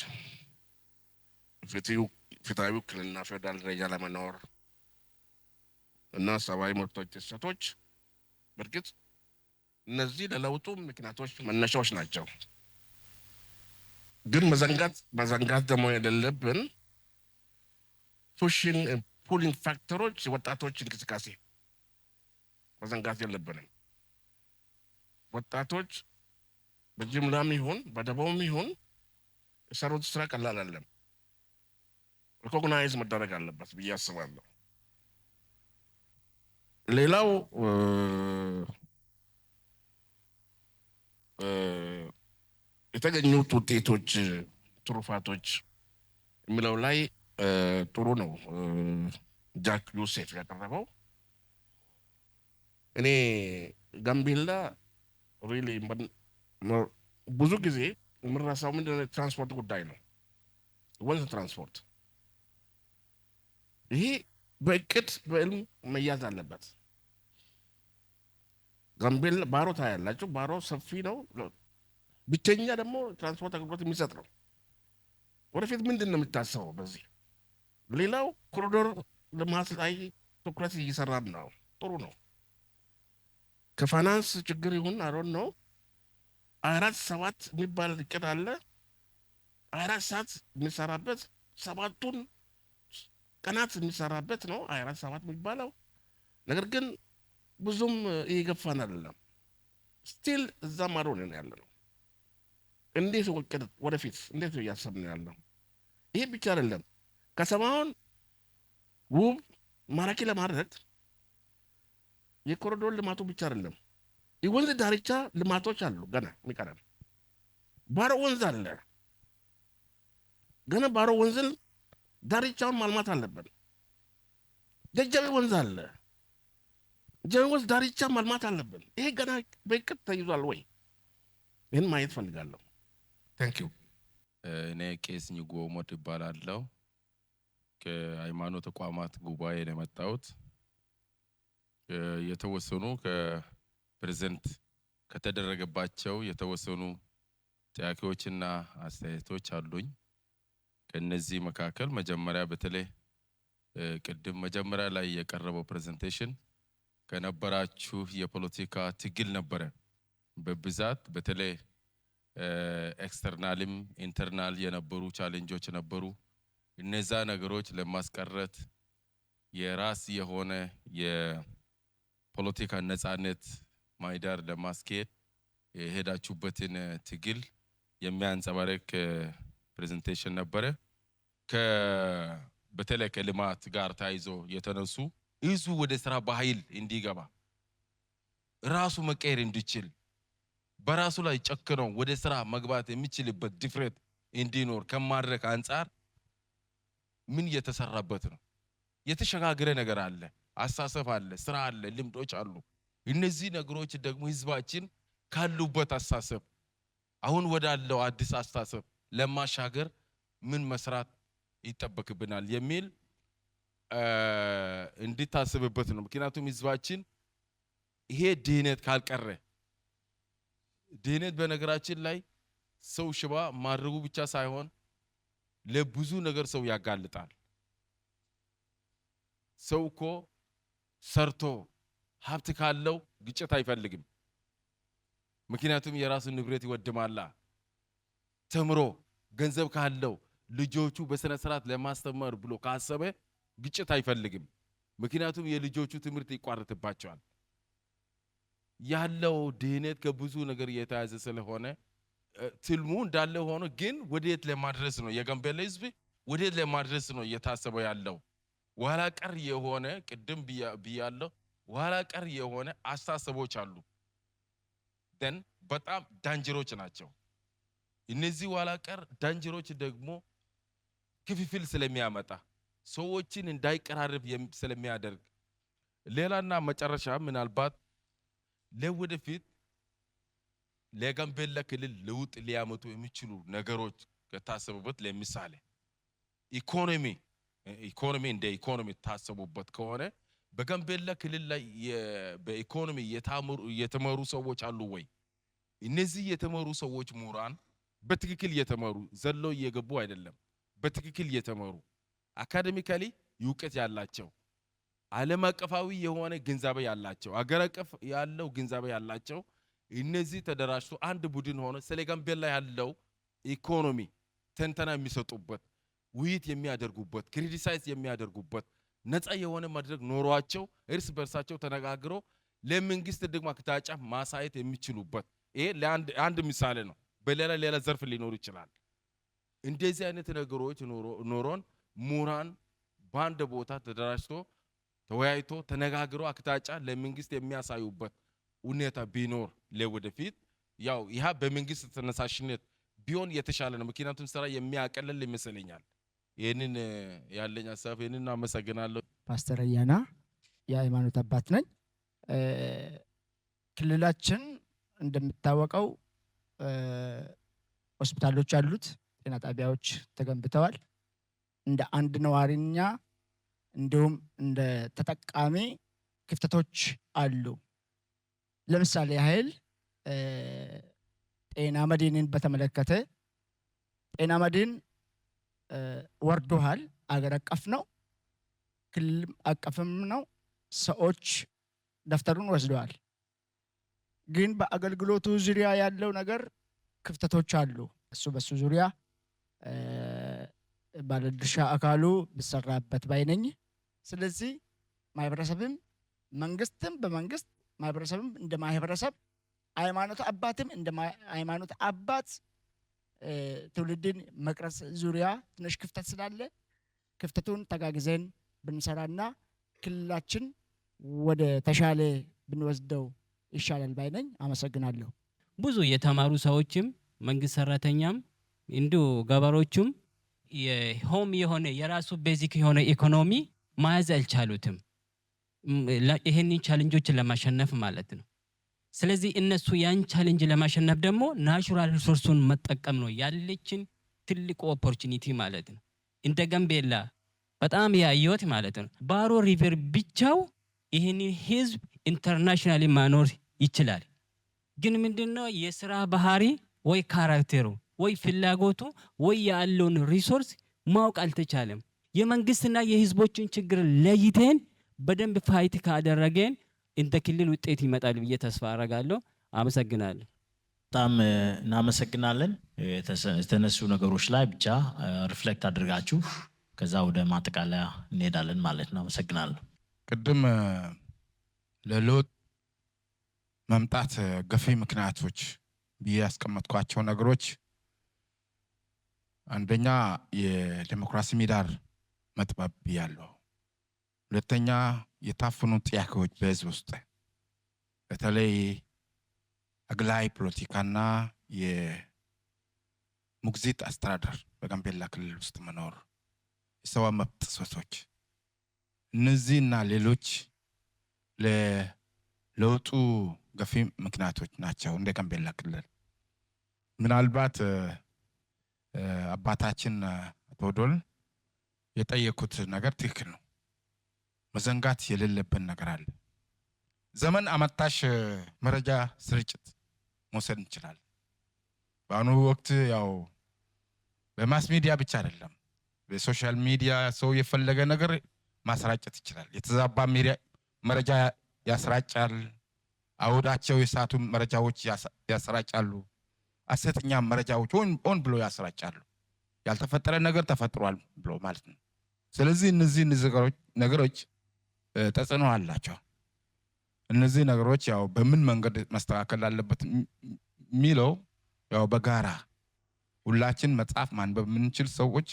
ፍትሃዊ ውክልና ፌዴራል ደረጃ ለመኖር እና ሰብአዊ መብቶች ጥሰቶች፣ በእርግጥ እነዚህ ለለውጡ ምክንያቶች መነሻዎች ናቸው። ግን መዘንጋት ደግሞ የሌለብን ፑሊንግ ፋክተሮች ወጣቶች እንቅስቃሴ መዘንጋት የለብንም። ወጣቶች በጅምላም ይሁን በደቦም ይሁን የሰሩት ስራ ቀላል አይደለም። ሪኮግናይዝ መደረግ አለበት ብዬ አስባለሁ። ሌላው የተገኙት ውጤቶች፣ ትሩፋቶች የሚለው ላይ ጥሩ ነው ጃክ ዮሴፍ ያቀረበው። እኔ ጋምቤላ ሪሊ ብዙ ጊዜ የምረሳው ምንድነው ትራንስፖርት ጉዳይ ነው። ወንዝ ትራንስፖርት ይሄ በእቅድ በዕልም መያዝ አለበት። ጋምቤላ ባሮ ታያላችሁ። ባሮ ሰፊ ነው። ብቸኛ ደግሞ ትራንስፖርት አገልግሎት የሚሰጥ ነው። ወደፊት ምንድን ነው የምታስበው በዚህ? ሌላው ኮሪዶር ልማት ላይ ትኩረት እየሰራን ነው። ጥሩ ነው። ከፋይናንስ ችግር ይሁን አሮን ነው 4-7 የሚባል እቅድ አለ። 4 ሰዓት የሚሰራበት 7ቱን ቀናት የሚሰራበት ነው 4-7 የሚባለው ነገር ግን ብዙም ይገፋን አይደለም። ስቲል እዛ ማዶ ነው ያለው። እንዴት ወቅት ወደፊት እንዴት እያሰብን ያለው? ይሄ ብቻ አይደለም። ከተማውን ውብ ማራኪ ለማድረግ የኮሪዶር ልማቱ ብቻ አይደለም። የወንዝ ዳርቻ ልማቶች አሉ ገና የሚቀረን። ባሮ ወንዝ አለ ገና። ባሮ ወንዝን ዳርቻውን ማልማት አለብን። ጀጀቤ ወንዝ አለ። ጀወዝ ዳርቻ ማልማት አለብን። ይሄ ገና በእቅድ ተይዟል ወይ? ይህን ማየት ፈልጋለሁ። ታንክ ዩ። እኔ ቄስ ኝጎ ሞት እባላለሁ። ከሃይማኖት ተቋማት ጉባኤ ነው የመጣሁት። የተወሰኑ ከፕሬዝዳንት ከተደረገባቸው የተወሰኑ ጥያቄዎችና አስተያየቶች አሉኝ። ከነዚህ መካከል መጀመሪያ በተለይ ቅድም መጀመሪያ ላይ የቀረበው ፕሬዘንቴሽን ከነበራችሁ የፖለቲካ ትግል ነበረ በብዛት በተለይ ኤክስተርናልም ኢንተርናል የነበሩ ቻሌንጆች ነበሩ። እነዛ ነገሮች ለማስቀረት የራስ የሆነ የፖለቲካ ነፃነት ማይዳር ለማስኬድ የሄዳችሁበትን ትግል የሚያንጸባርቅ ፕሬዘንቴሽን ነበረ። በተለይ ከልማት ጋር ታይዞ የተነሱ ህዝቡ ወደ ስራ በኃይል እንዲገባ ራሱ መቀየር እንዲችል በራሱ ላይ ጨክኖ ወደ ስራ መግባት የሚችልበት ድፍረት እንዲኖር ከማድረግ አንጻር ምን እየተሰራበት ነው? የተሸጋገረ ነገር አለ፣ አስተሳሰብ አለ፣ ስራ አለ፣ ልምዶች አሉ። እነዚህ ነገሮች ደግሞ ህዝባችን ካሉበት አስተሳሰብ አሁን ወዳለው አዲስ አስተሳሰብ ለማሻገር ምን መስራት ይጠበቅብናል የሚል እንድታስብበት ነው። ምክንያቱም ህዝባችን ይሄ ድህነት ካልቀረ ድህነት በነገራችን ላይ ሰው ሽባ ማድረጉ ብቻ ሳይሆን ለብዙ ነገር ሰው ያጋልጣል። ሰው እኮ ሰርቶ ሀብት ካለው ግጭት አይፈልግም። ምክንያቱም የራሱን ንብረት ይወድማላ። ተምሮ ገንዘብ ካለው ልጆቹ በስነ ስርዓት ለማስተማር ብሎ ካሰበ ግጭት አይፈልግም። ምክንያቱም የልጆቹ ትምህርት ይቋረጥባቸዋል። ያለው ድህነት ከብዙ ነገር የተያዘ ስለሆነ ትልሙ እንዳለ ሆኖ ግን ወዴት ለማድረስ ነው የጋምቤላ ህዝብ ወዴት ለማድረስ ነው እየታሰበው ያለው? ኋላ ቀር የሆነ ቅድም ብያለሁ፣ ኋላ ቀር የሆነ አስተሳሰቦች አሉ። ደን በጣም ዳንጀሮች ናቸው። እነዚህ ኋላ ቀር ዳንጀሮች ደግሞ ክፍፍል ስለሚያመጣ ሰዎችን እንዳይቀራረብ ስለሚያደርግ ሌላና መጨረሻ ምናልባት ለወደፊት ለጋምቤላ ክልል ለውጥ ሊያመጡ የሚችሉ ነገሮች ከታሰቡበት ለምሳሌ ኢኮኖሚ እንደ ኢኮኖሚ ታሰቡበት ከሆነ በጋምቤላ ክልል ላይ በኢኮኖሚ የተመሩ ሰዎች አሉ ወይ? እነዚህ የተመሩ ሰዎች ምሁራን በትክክል የተመሩ ዘለው እየገቡ አይደለም። በትክክል የተመሩ አካዴሚካሊ እውቀት ያላቸው ዓለም አቀፋዊ የሆነ ግንዛቤ ያላቸው አገር አቀፍ ያለው ግንዛቤ ያላቸው እነዚህ ተደራጅቶ አንድ ቡድን ሆነ ስለ ጋምቤላ ያለው ኢኮኖሚ ተንተና የሚሰጡበት ውይይት የሚያደርጉበት ክሪቲሳይዝ የሚያደርጉበት ነፃ የሆነ መድረክ ኖሯቸው እርስ በርሳቸው ተነጋግረው ለመንግስት ደግሞ አቅጣጫ ማሳየት የሚችሉበት ይሄ ለአንድ ምሳሌ ነው። በሌላ ዘርፍ ሊኖር ይችላል። እንደዚህ አይነት ነገሮች ኖሮን ምሁራን በአንድ ቦታ ተደራጅቶ ተወያይቶ ተነጋግሮ አቅጣጫ ለመንግስት የሚያሳዩበት ሁኔታ ቢኖር ለወደፊት ያው ይሄ በመንግስት ተነሳሽነት ቢሆን የተሻለ ነው። ምክንያቱም ስራ የሚያቀለል ይመስለኛል። ይሄንን ያለኝ ሐሳብ ይሄንን አመሰግናለሁ። ፓስተር አያና የሃይማኖት አባት ነኝ። ክልላችን እንደምታወቀው ሆስፒታሎች አሉት፣ ጤና ጣቢያዎች ተገንብተዋል። እንደ አንድ ነዋሪኛ እንዲሁም እንደ ተጠቃሚ ክፍተቶች አሉ። ለምሳሌ ያህል ጤና መድንን በተመለከተ ጤና መድን ወርዶሃል፣ አገር አቀፍ ነው፣ ክልል አቀፍም ነው። ሰዎች ደፍተሩን ወስደዋል። ግን በአገልግሎቱ ዙሪያ ያለው ነገር ክፍተቶች አሉ። በሱ ዙሪያ ባለድርሻ አካሉ ቢሰራበት ባይነኝ። ስለዚህ ማህበረሰብም መንግስትም በመንግስት ማህበረሰብም እንደ ማህበረሰብ ሃይማኖት አባትም እንደ ሃይማኖት አባት ትውልድን መቅረጽ ዙሪያ ትንሽ ክፍተት ስላለ ክፍተቱን ተጋግዘን ብንሰራና ክልላችን ወደ ተሻለ ብንወስደው ይሻላል ባይነኝ። አመሰግናለሁ። ብዙ የተማሩ ሰዎችም መንግስት ሰራተኛም እንዲሁ ገበሬዎችም የሆም የሆነ የራሱ ቤዚክ የሆነ ኢኮኖሚ ማያዝ አልቻሉትም፣ ይሄንን ቻሌንጆችን ለማሸነፍ ማለት ነው። ስለዚህ እነሱ ያን ቻሌንጅ ለማሸነፍ ደግሞ ናቹራል ሪሶርሱን መጠቀም ነው ያለችን ትልቁ ኦፖርቹኒቲ ማለት ነው። እንደ ጋምቤላ በጣም ያየሁት ማለት ነው ባሮ ሪቨር ብቻው ይህንን ህዝብ ኢንተርናሽናሊ ማኖር ይችላል። ግን ምንድነው የስራ ባህሪ ወይ ካራክተሩ ወይ ፍላጎቱ ወይ ያለውን ሪሶርስ ማወቅ አልተቻለም። የመንግስትና የህዝቦችን ችግር ለይተን በደንብ ፋይት ካደረገን እንደ ክልል ውጤት ይመጣል ብዬ ተስፋ አረጋለሁ። አመሰግናለሁ። በጣም እናመሰግናለን። የተነሱ ነገሮች ላይ ብቻ ሪፍሌክት አድርጋችሁ ከዛ ወደ ማጠቃለያ እንሄዳለን ማለት ነው። አመሰግናለሁ። ቅድም ለለውጥ መምጣት ገፊ ምክንያቶች ብዬ ያስቀመጥኳቸው ነገሮች አንደኛ የዲሞክራሲ ምህዳር መጥበብ ያለው፣ ሁለተኛ የታፈኑ ጥያቄዎች በህዝብ ውስጥ በተለይ አግላይ ፖለቲካና የሙግዚት አስተዳደር በጋምቤላ ክልል ውስጥ መኖር፣ የሰብአዊ መብት ጥሰቶች፣ እነዚህና ሌሎች ለለውጡ ገፊ ምክንያቶች ናቸው። እንደ ጋምቤላ ክልል ምናልባት አባታችን አቶ ዶል የጠየቁት ነገር ትክክል ነው። መዘንጋት የሌለብን ነገር አለ። ዘመን አመጣሽ መረጃ ስርጭት መውሰድ እንችላለን። በአሁኑ ወቅት ያው በማስ ሚዲያ ብቻ አይደለም፣ በሶሻል ሚዲያ ሰው የፈለገ ነገር ማሰራጨት ይችላል። የተዛባ መረጃ ያሰራጫል። አውዳቸው የሳቱ መረጃዎች ያሰራጫሉ። ሐሰተኛ መረጃዎች ሆን ብሎ ያሰራጫሉ። ያልተፈጠረ ነገር ተፈጥሯል ብሎ ማለት ነው። ስለዚህ እነዚህ ነገሮች ተጽዕኖ አላቸው። እነዚህ ነገሮች ያው በምን መንገድ መስተካከል አለበት የሚለው ያው በጋራ ሁላችን መጻፍ ማንበብ የምንችል ሰዎች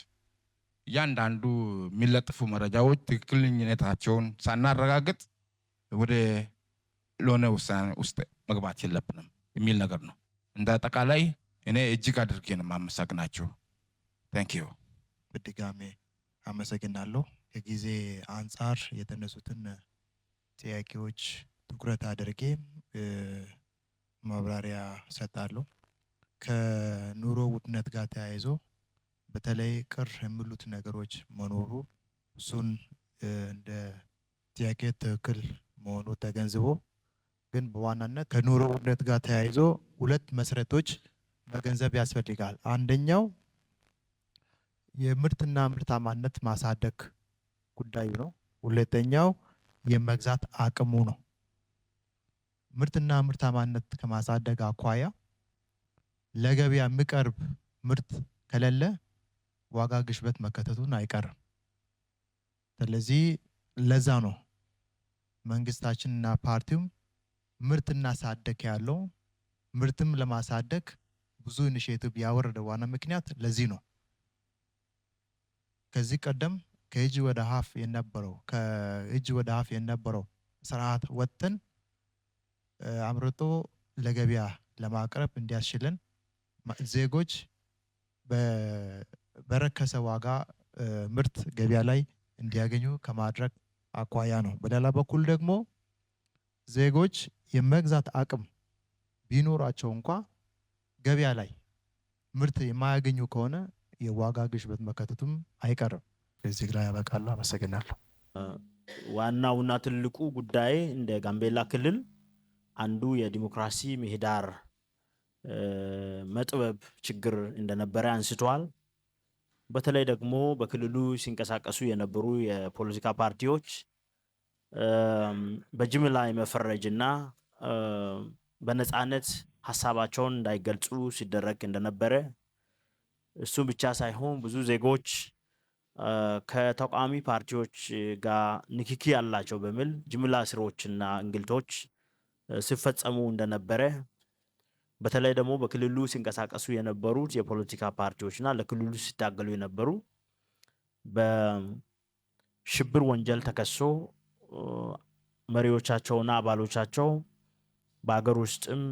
እያንዳንዱ የሚለጥፉ መረጃዎች ትክክለኛነታቸውን ሳናረጋግጥ ወደ ለሆነ ውሳኔ ውስጥ መግባት የለብንም የሚል ነገር ነው። እንደ አጠቃላይ እኔ እጅግ አድርጌ ነው የማመሰግናቸው። ታንኪዩ። በድጋሜ አመሰግናለሁ። ከጊዜ አንጻር የተነሱትን ጥያቄዎች ትኩረት አድርጌ ማብራሪያ ሰጣለሁ። ከኑሮ ውድነት ጋር ተያይዞ በተለይ ቅር የሚሉት ነገሮች መኖሩ እሱን እንደ ጥያቄ ትክክል መሆኑ ተገንዝቦ ግን በዋናነት ከኑሮ ውድነት ጋር ተያይዞ ሁለት መሰረቶች መገንዘብ ያስፈልጋል። አንደኛው የምርትና ምርታማነት ማሳደግ ጉዳዩ ነው። ሁለተኛው የመግዛት አቅሙ ነው። ምርትና ምርታማነት ከማሳደግ አኳያ ለገበያ የሚቀርብ ምርት ከሌለ ዋጋ ግሽበት መከተቱን አይቀርም። ስለዚህ ለዛ ነው መንግስታችንና ፓርቲውም ምርት እናሳደግ ያለው። ምርትም ለማሳደግ ብዙ ኢኒሼቲቭ ያወረደ ዋና ምክንያት ለዚህ ነው። ከዚህ ቀደም ከእጅ ወደ አፍ የነበረው ስርዓት ወጥተን አምርቶ ለገበያ ለማቅረብ እንዲያስችልን ዜጎች በረከሰ ዋጋ ምርት ገበያ ላይ እንዲያገኙ ከማድረግ አኳያ ነው። በሌላ በኩል ደግሞ ዜጎች የመግዛት አቅም ቢኖራቸው እንኳ ገበያ ላይ ምርት የማያገኙ ከሆነ የዋጋ ግሽበት መከተቱም አይቀርም። እዚህ ላይ ያበቃለሁ። አመሰግናለሁ። ዋናውና ትልቁ ጉዳይ እንደ ጋምቤላ ክልል አንዱ የዲሞክራሲ ምህዳር መጥበብ ችግር እንደነበረ አንስተዋል። በተለይ ደግሞ በክልሉ ሲንቀሳቀሱ የነበሩ የፖለቲካ ፓርቲዎች በጅምላ የመፈረጅና በነፃነት ሀሳባቸውን እንዳይገልጹ ሲደረግ እንደነበረ፣ እሱ ብቻ ሳይሆን ብዙ ዜጎች ከተቃዋሚ ፓርቲዎች ጋር ንክኪ ያላቸው በሚል ጅምላ እስሮችና እንግልቶች ሲፈጸሙ እንደነበረ፣ በተለይ ደግሞ በክልሉ ሲንቀሳቀሱ የነበሩት የፖለቲካ ፓርቲዎችና ለክልሉ ሲታገሉ የነበሩ በሽብር ወንጀል ተከሶ መሪዎቻቸውና አባሎቻቸው በአገር ውስጥም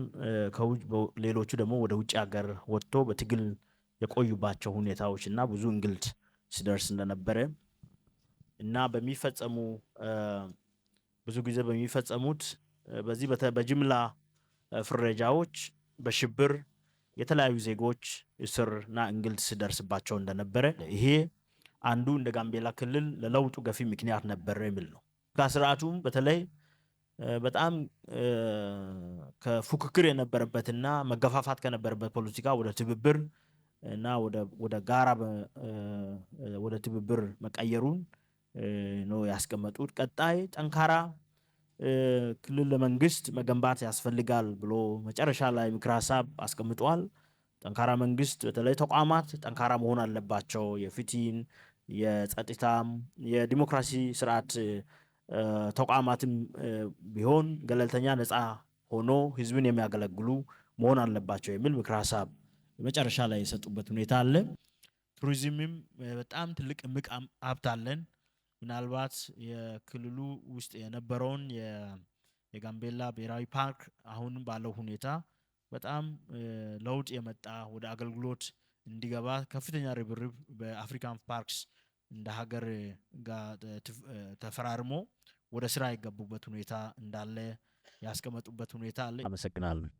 ሌሎቹ ደግሞ ወደ ውጭ ሀገር ወጥቶ በትግል የቆዩባቸው ሁኔታዎች እና ብዙ እንግልት ሲደርስ እንደነበረ እና በሚፈጸሙ ብዙ ጊዜ በሚፈጸሙት በዚህ በጅምላ ፍረጃዎች በሽብር የተለያዩ ዜጎች እስርና እንግልት ሲደርስባቸው እንደነበረ ይሄ አንዱ እንደ ጋምቤላ ክልል ለለውጡ ገፊ ምክንያት ነበር የሚል ነው። ከስርዓቱም በተለይ በጣም ከፉክክር የነበረበትና መገፋፋት ከነበረበት ፖለቲካ ወደ ትብብር እና ወደ ጋራ ወደ ትብብር መቀየሩን ነው ያስቀመጡት። ቀጣይ ጠንካራ ክልል ለመንግስት መገንባት ያስፈልጋል ብሎ መጨረሻ ላይ ምክረ ሀሳብ አስቀምጧል። ጠንካራ መንግስት በተለይ ተቋማት ጠንካራ መሆን አለባቸው። የፍትህን፣ የጸጥታም፣ የዲሞክራሲ ስርዓት ተቋማትም ቢሆን ገለልተኛ ነፃ ሆኖ ህዝብን የሚያገለግሉ መሆን አለባቸው የሚል ምክረ ሀሳብ መጨረሻ ላይ የሰጡበት ሁኔታ አለ። ቱሪዝምም በጣም ትልቅ እምቅ ሀብት አለን። ምናልባት የክልሉ ውስጥ የነበረውን የጋምቤላ ብሔራዊ ፓርክ አሁን ባለው ሁኔታ በጣም ለውጥ የመጣ ወደ አገልግሎት እንዲገባ ከፍተኛ ርብርብ በአፍሪካን ፓርክስ እንደ ሀገር ጋር ተፈራርሞ ወደ ስራ የገቡበት ሁኔታ እንዳለ ያስቀመጡበት ሁኔታ አለ። አመሰግናለሁ።